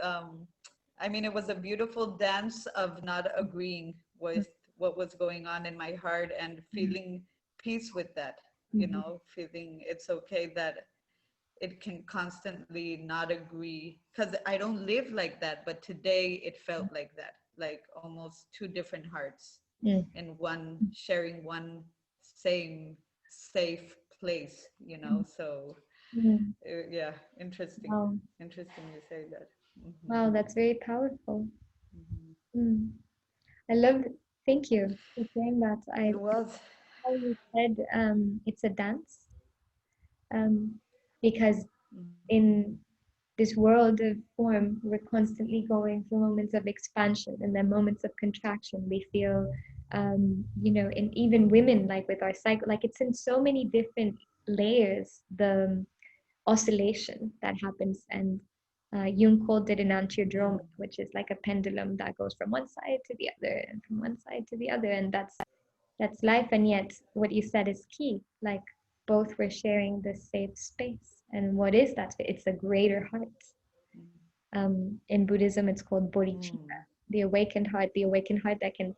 I mean, it was a beautiful dance of not agreeing with what was going on in my heart, and feeling peace with that, Mhm. feeling it's okay that it can constantly not agree, because I don't live like that, but today it felt like that, like almost two different hearts Mm. in one, sharing one same safe place, so Mm. yeah, interesting. Wow. Interesting you say that. Hmm. Wow, that's very powerful. Hmm. Mm. I love, thank you for sharing that. I It was. how you said it's a dance, because Hmm. in this world of form, we're constantly going through moments of expansion and then moments of contraction. We feel, and even women, like with our cycle, like it's in so many different layers, the oscillation that happens. And Jung called it an antiodrome, Mm. which is like a pendulum that goes from one side to the other and from one side to the other. And that's life. And yet what you said is key, like both were sharing this safe space. And what is that? It's a greater heart. In Buddhism it's called bodhicitta, Mm. the awakened heart that can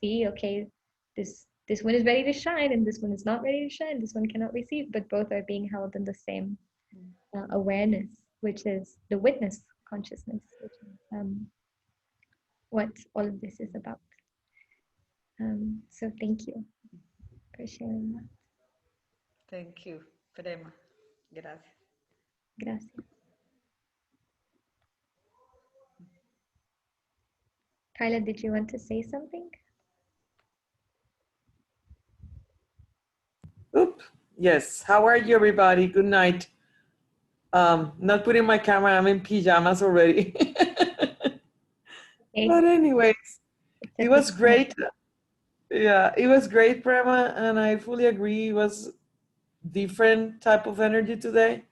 see, okay, this one is ready to shine and this one is not ready to shine, this one cannot receive, but both are being held in the same awareness, which is the witness consciousness, which is what all of this is about. So thank you for sharing that. Thank you, Prema. Gracias. Gracias. Kyla, did you want to say something? Oop. Yes. How are you, everybody? Good night. Not putting my camera. I'm in pajamas already. Okay, But anyways, it's a it was picture. great. Yeah, it was great, Prema, and I fully agree. It was different type of energy today,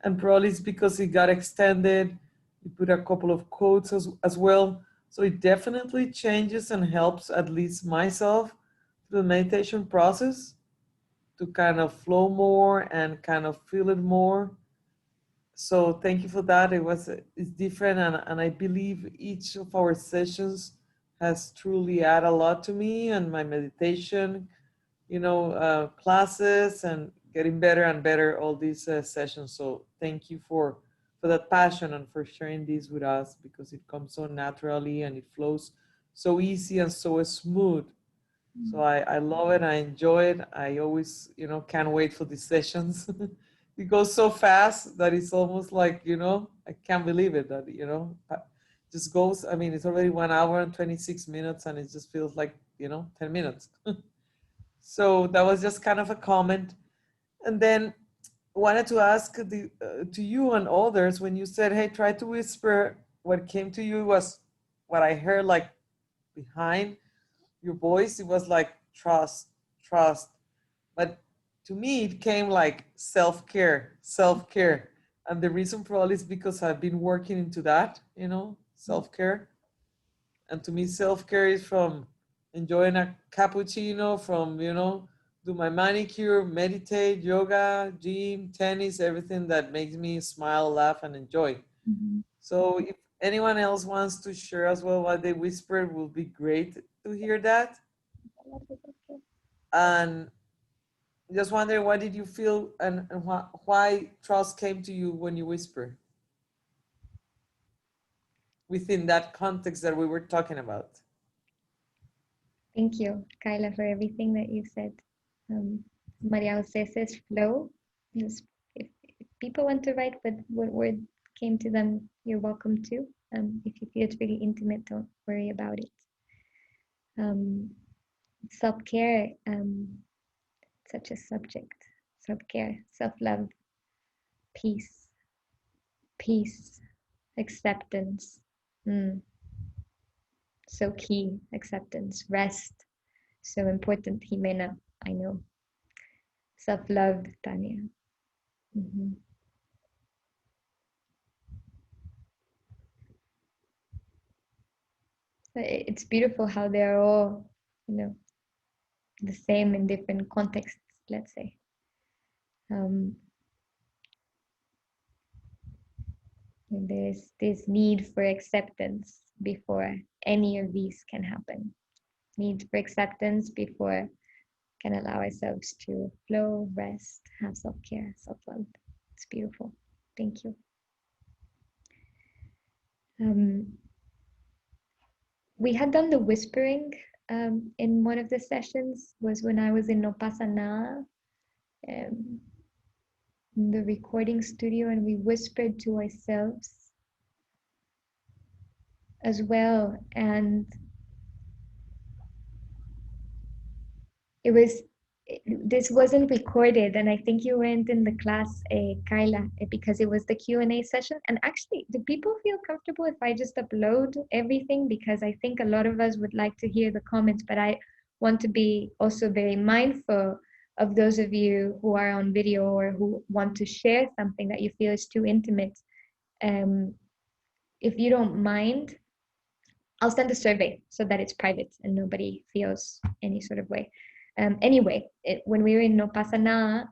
and probably it's because it got extended. You put a couple of quotes as well, so it definitely changes and helps at least myself through the meditation process to kind of flow more and kind of feel it more. So thank you for that. It's different, and I believe each of our sessions has truly added a lot to me and my meditation, classes, and getting better and better all these sessions. So thank you for that passion and for sharing this with us, because it comes so naturally and it flows so easy and so smooth. So I love it. I enjoy it. I always, can't wait for these sessions. It goes so fast that it's almost like, I can't believe it that, just goes. I mean, it's already 1 hour and 26 minutes and it just feels like, 10 minutes. So that was just kind of a comment. And then wanted to ask to you and others, when you said, hey, try to whisper, what came to you was what I heard, like behind your voice. It was like trust, trust. But to me, it came like self-care, self-care. And the reason probably is because I've been working into that, self-care. And to me, self-care is from enjoying a cappuccino, from, do my manicure, meditate, yoga, gym, tennis, everything that makes me smile, laugh, and enjoy. Mhm. So if anyone else wants to share as well what they whispered, will be great to hear that. And just wondering, what did you feel, and why trust came to you when you whisper within that context that we were talking about? Thank you, Kyla, for everything that you said. Maria Jose says flow. Yes, if people want to write what word came to them, you're welcome to. If you feel it's really intimate, don't worry about it. Self-care, such a subject. Self-care, self-love, peace, acceptance. So key, acceptance, rest. So important, Jimena, I know. Self-love, Tanya. It's beautiful how they're all, the same in different contexts, let's say. And there's this need for acceptance before any of these can happen. Need for acceptance before can allow ourselves to flow, rest, have self-care, self-love. It's beautiful. Thank you. We had done the whispering in one of the sessions, was when I was in No Pasa Nada, in the recording studio, and we whispered to ourselves as well. And this wasn't recorded, and I think you weren't in the class, Kyla, because it was the Q&A session. And actually, do people feel comfortable if I just upload everything? Because I think a lot of us would like to hear the comments, but I want to be also very mindful of those of you who are on video or who want to share something that you feel is too intimate. If you don't mind, I'll send a survey so that it's private and nobody feels any sort of way. Anyway, when we were in No Pasa Nada,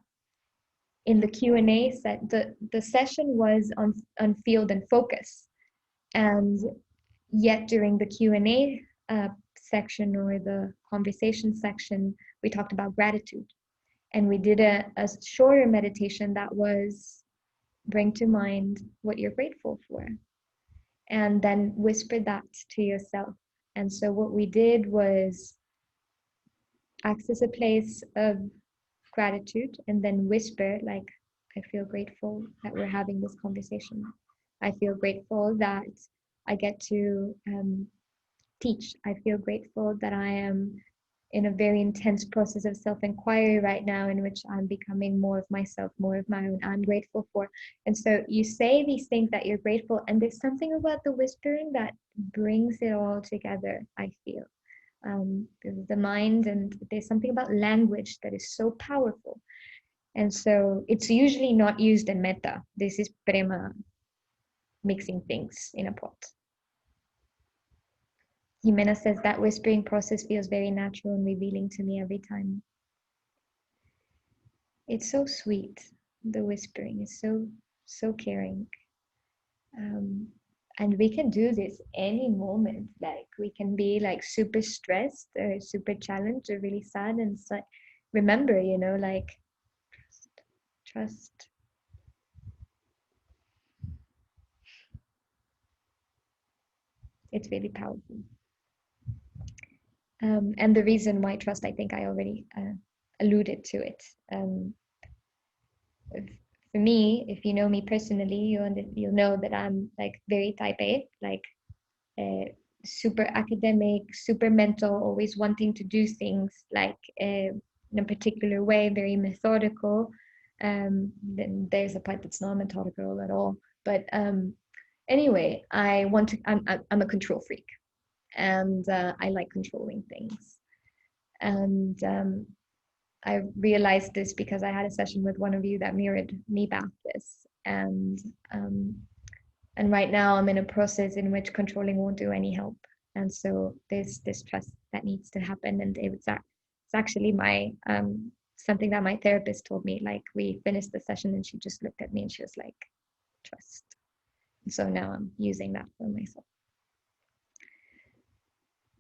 in the Q&A set, the session was on field and focus. And yet during the Q&A section, or the conversation section, we talked about gratitude. And we did a shorter meditation that was bring to mind what you're grateful for, and then whisper that to yourself. And so what we did was access a place of gratitude and then whisper, like, I feel grateful that we're having this conversation. I feel grateful that I get to teach. I feel grateful that I am in a very intense process of self-inquiry right now, in which I'm becoming more of myself, more of my own. I'm grateful for. And so you say these things that you're grateful, and there's something about the whispering that brings it all together, I feel. The mind, and there's something about language that is so powerful. And so it's usually not used in metta. This is prema, mixing things in a pot. Jimena says that whispering process feels very natural and revealing to me every time. It's so sweet. The whispering is so caring. And we can do this any moment. Like, we can be like super stressed or super challenged or really sad, and so remember, like, trust. It's really powerful. And the reason why trust, I think I already alluded to it. For me, if you know me personally, you'll know that I'm like very type A, like super academic, super mental, always wanting to do things like in a particular way, very methodical. Then there's a part that's not methodical at all. But anyway, I'm a control freak, and I like controlling things. And I realized this because I had a session with one of you that mirrored me back this, and right now I'm in a process in which controlling won't do any help, and so there's this trust that needs to happen, and it's actually my something that my therapist told me. Like, we finished the session and she just looked at me and she was like, trust. So now I'm using that for myself.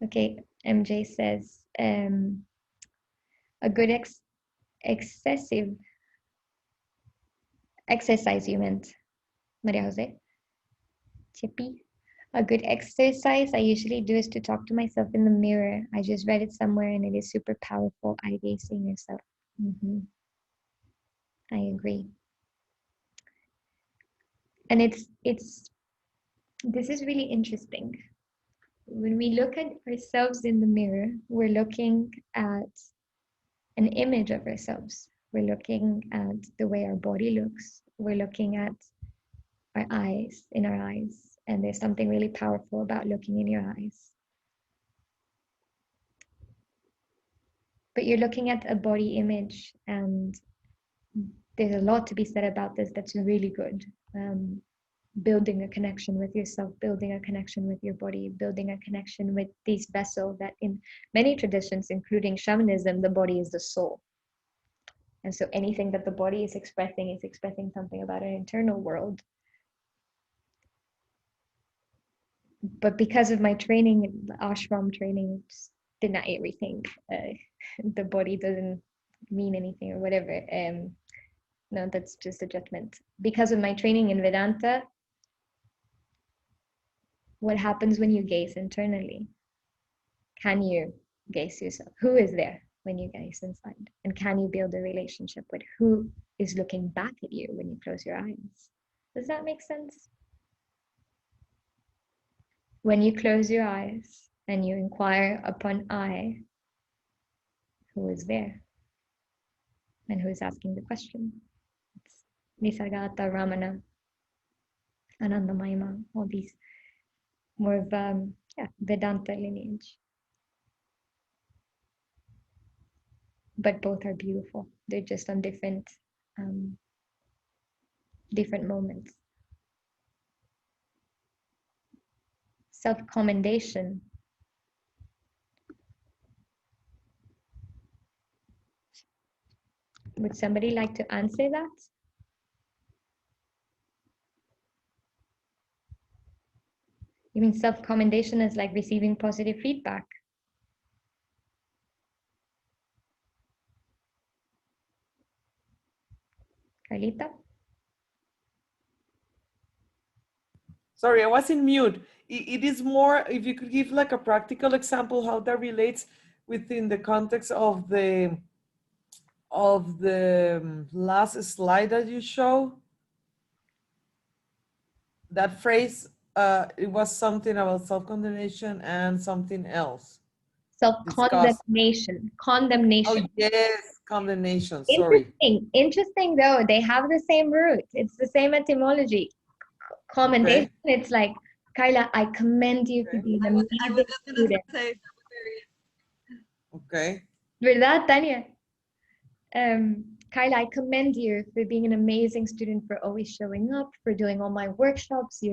Okay, MJ says a good excessive exercise, you meant, Maria Jose? Chippy? A good exercise I usually do is to talk to myself in the mirror. I just read it somewhere and it is super powerful. Eye gazing yourself. I agree. And this is really interesting. When we look at ourselves in the mirror, we're looking at an image of ourselves. We're looking at the way our body looks. We're looking at our eyes, in our eyes. And there's something really powerful about looking in your eyes. But you're looking at a body image, and there's a lot to be said about this that's really good. Building a connection with yourself, building a connection with your body, building a connection with this vessel that in many traditions, including shamanism, the body is the soul. And so anything that the body is expressing something about an internal world. But because of my training, ashram training, just deny everything. The body doesn't mean anything or whatever. No, that's just a judgment. Because of my training in Vedanta, what happens when you gaze internally? Can you gaze yourself? Who is there when you gaze inside? And can you build a relationship with who is looking back at you when you close your eyes? Does that make sense? When you close your eyes and you inquire upon I, who is there? And who is asking the question? It's Nisargata, Ramana, Ananda Mahima, all these more of Vedanta lineage. But both are beautiful. They're just on different moments. Self-commendation. Would somebody like to answer that? You mean self-commendation is like receiving positive feedback? Carlita? Sorry, I was in mute. It is more, if you could give like a practical example how that relates within the context of the last slide that you show. That phrase, it was something about self-condemnation and something else. Self-condemnation. Condemnation. Oh yes, condemnation, sorry. Interesting though, they have the same root. It's the same etymology. Commendation, okay. It's like, Carla, I commend you for being an amazing student. Okay. ¿Verdad, Tania? Carla, I commend you for being an amazing student, for always showing up, for doing all my workshops.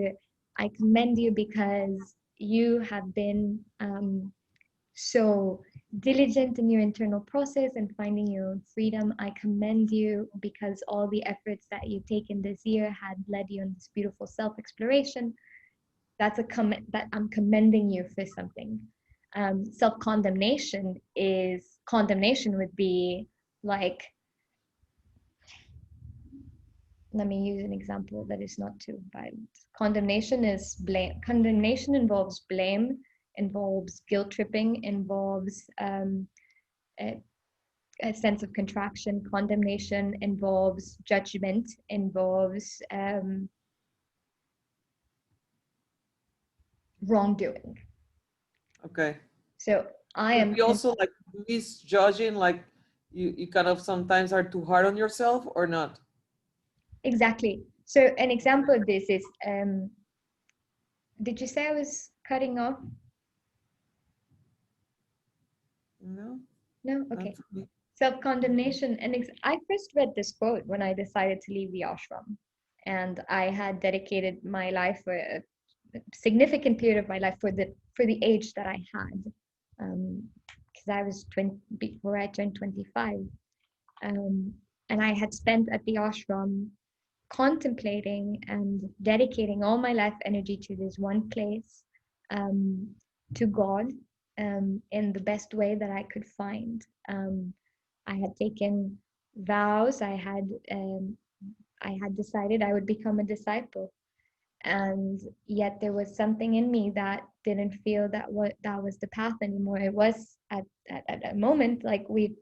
I commend you because you have been so diligent in your internal process and finding your own freedom. I commend you because all the efforts that you've taken this year had led you in this beautiful self-exploration. That's a comment that I'm commending you for something. Self-condemnation would be like, let me use an example that is not too violent. Condemnation is blame. Condemnation involves blame, involves guilt tripping, involves a sense of contraction. Condemnation involves judgment, involves wrongdoing. Okay. So I am. You also like misjudging, like you kind of sometimes are too hard on yourself, or not? Exactly. So an example of this is, did you say I was cutting off? No. No? Okay. Self-condemnation. And I first read this quote when I decided to leave the ashram. And I had dedicated my life for a significant period of my life for the age that I had. Because I was 20 before I turned 25. And I had spent at the ashram contemplating and dedicating all my life energy to this one place, to God, in the best way that I could find. I had taken vows. I had decided I would become a disciple, and yet there was something in me that didn't feel that that was the path anymore. It was at a moment, like we've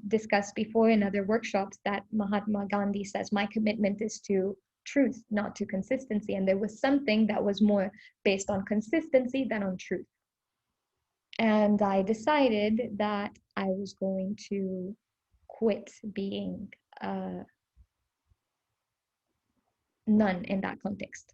discussed before in other workshops, that Mahatma Gandhi says, my commitment is to truth, not to consistency. And there was something that was more based on consistency than on truth. And I decided that I was going to quit being a nun in that context.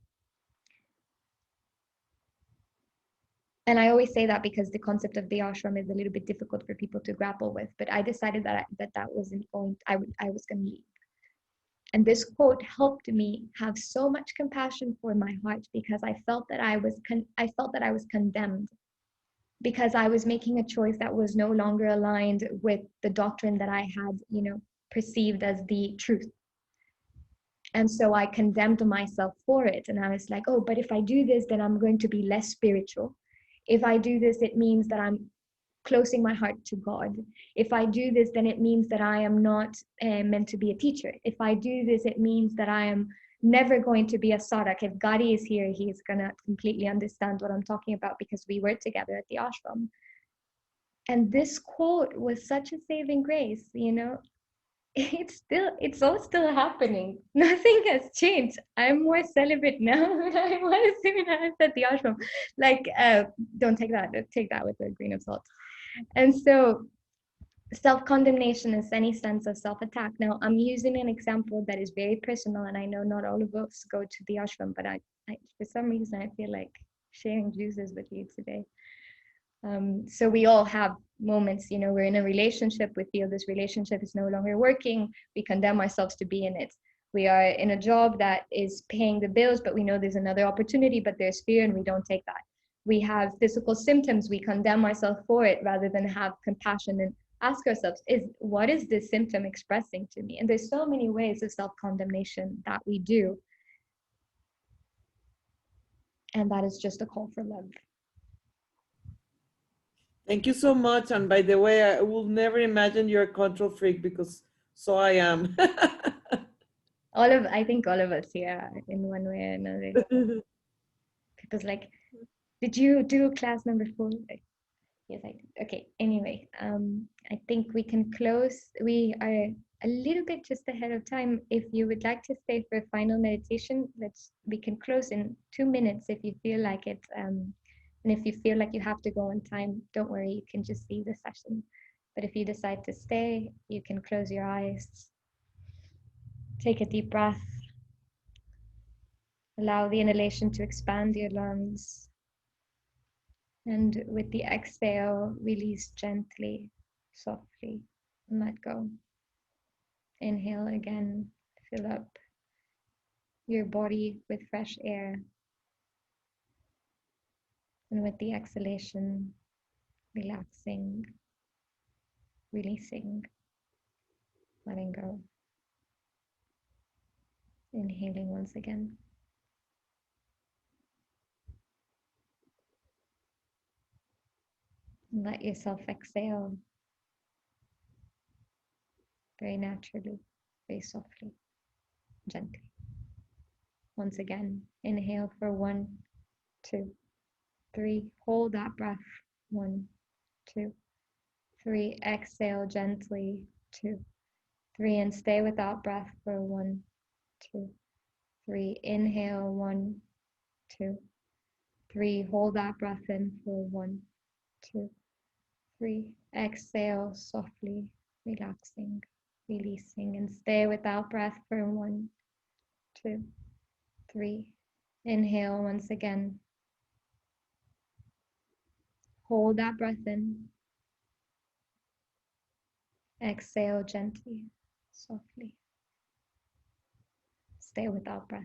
And I always say that because the concept of the ashram is a little bit difficult for people to grapple with. But I decided that that wasn't going. I was going to leave. And this quote helped me have so much compassion for my heart, because I felt that I was condemned, because I was making a choice that was no longer aligned with the doctrine that I had, perceived as the truth. And so I condemned myself for it. And I was like, oh, but if I do this, then I'm going to be less spiritual. If I do this, it means that I'm closing my heart to God. If I do this, then it means that I am not meant to be a teacher. If I do this, it means that I am never going to be a sadhak. If Gadi is here, he's going to completely understand what I'm talking about, because we were together at the ashram. And this quote was such a saving grace, it's all still happening. Nothing has changed. I'm more celibate now than I was when I was at the ashram. Like, don't take that with a grain of salt. And so self-condemnation is any sense of self-attack. Now, I'm using an example that is very personal, and I know not all of us go to the ashram, but I for some reason, I feel like sharing juices with you today. So we all have moments, we're in a relationship, we feel this relationship is no longer working, we condemn ourselves to be in it. We are in a job that is paying the bills, but we know there's another opportunity, but there's fear and we don't take that. We have physical symptoms, we condemn ourselves for it rather than have compassion and ask ourselves, what is this symptom expressing to me? And there's so many ways of self-condemnation that we do. And that is just a call for love. Thank you so much. And by the way, I will never imagine you're a control freak, because so I am. I think all of us here in one way or another. People's like, did you do class number 4? Yes, I did. Okay, anyway, I think we can close. We are a little bit just ahead of time. If you would like to stay for a final meditation, we can close in 2 minutes if you feel like it. And if you feel like you have to go on time, don't worry, you can just leave the session. But if you decide to stay, you can close your eyes, take a deep breath, allow the inhalation to expand your lungs, and with the exhale, release gently, softly, and let go. Inhale again, fill up your body with fresh air. And with the exhalation, relaxing, releasing, letting go. Inhaling once again. And let yourself exhale very naturally, very softly, gently. Once again, inhale for 1, 2, 3. Hold that breath. 1, 2, 3. Exhale gently. 2, 3. And stay with that breath for 1, 2, 3. Inhale. 1, 2, 3. Hold that breath in for 1, 2, 3. Exhale softly, relaxing, releasing, and stay with that breath for 1, 2, 3. Inhale once again. Hold that breath in. Exhale gently, softly. Stay without breath.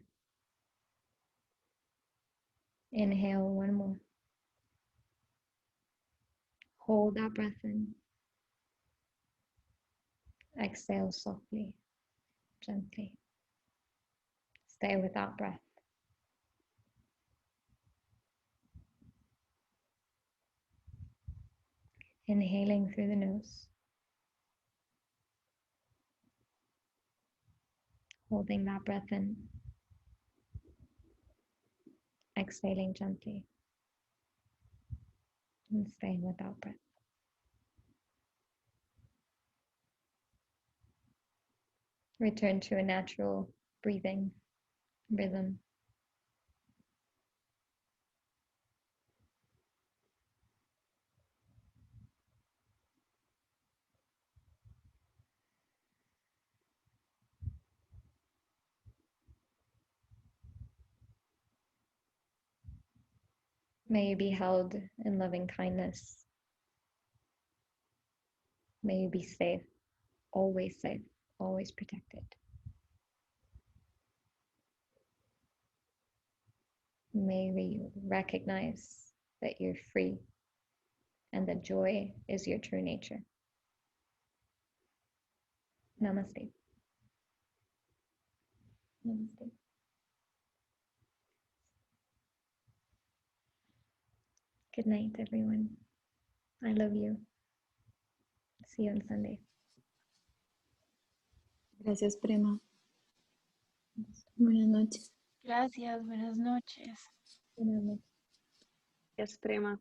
Inhale one more. Hold that breath in. Exhale softly, gently. Stay without breath. Inhaling through the nose. Holding that breath in. Exhaling gently. And staying without breath. Return to a natural breathing rhythm. May you be held in loving kindness. May you be safe, always protected. May we recognize that you're free and that joy is your true nature. Namaste. Namaste. Good night, everyone. I love you. See you on Sunday. Gracias, Prema. Buenas noches. Gracias, buenas noches. Buenas noches. Gracias, Prema.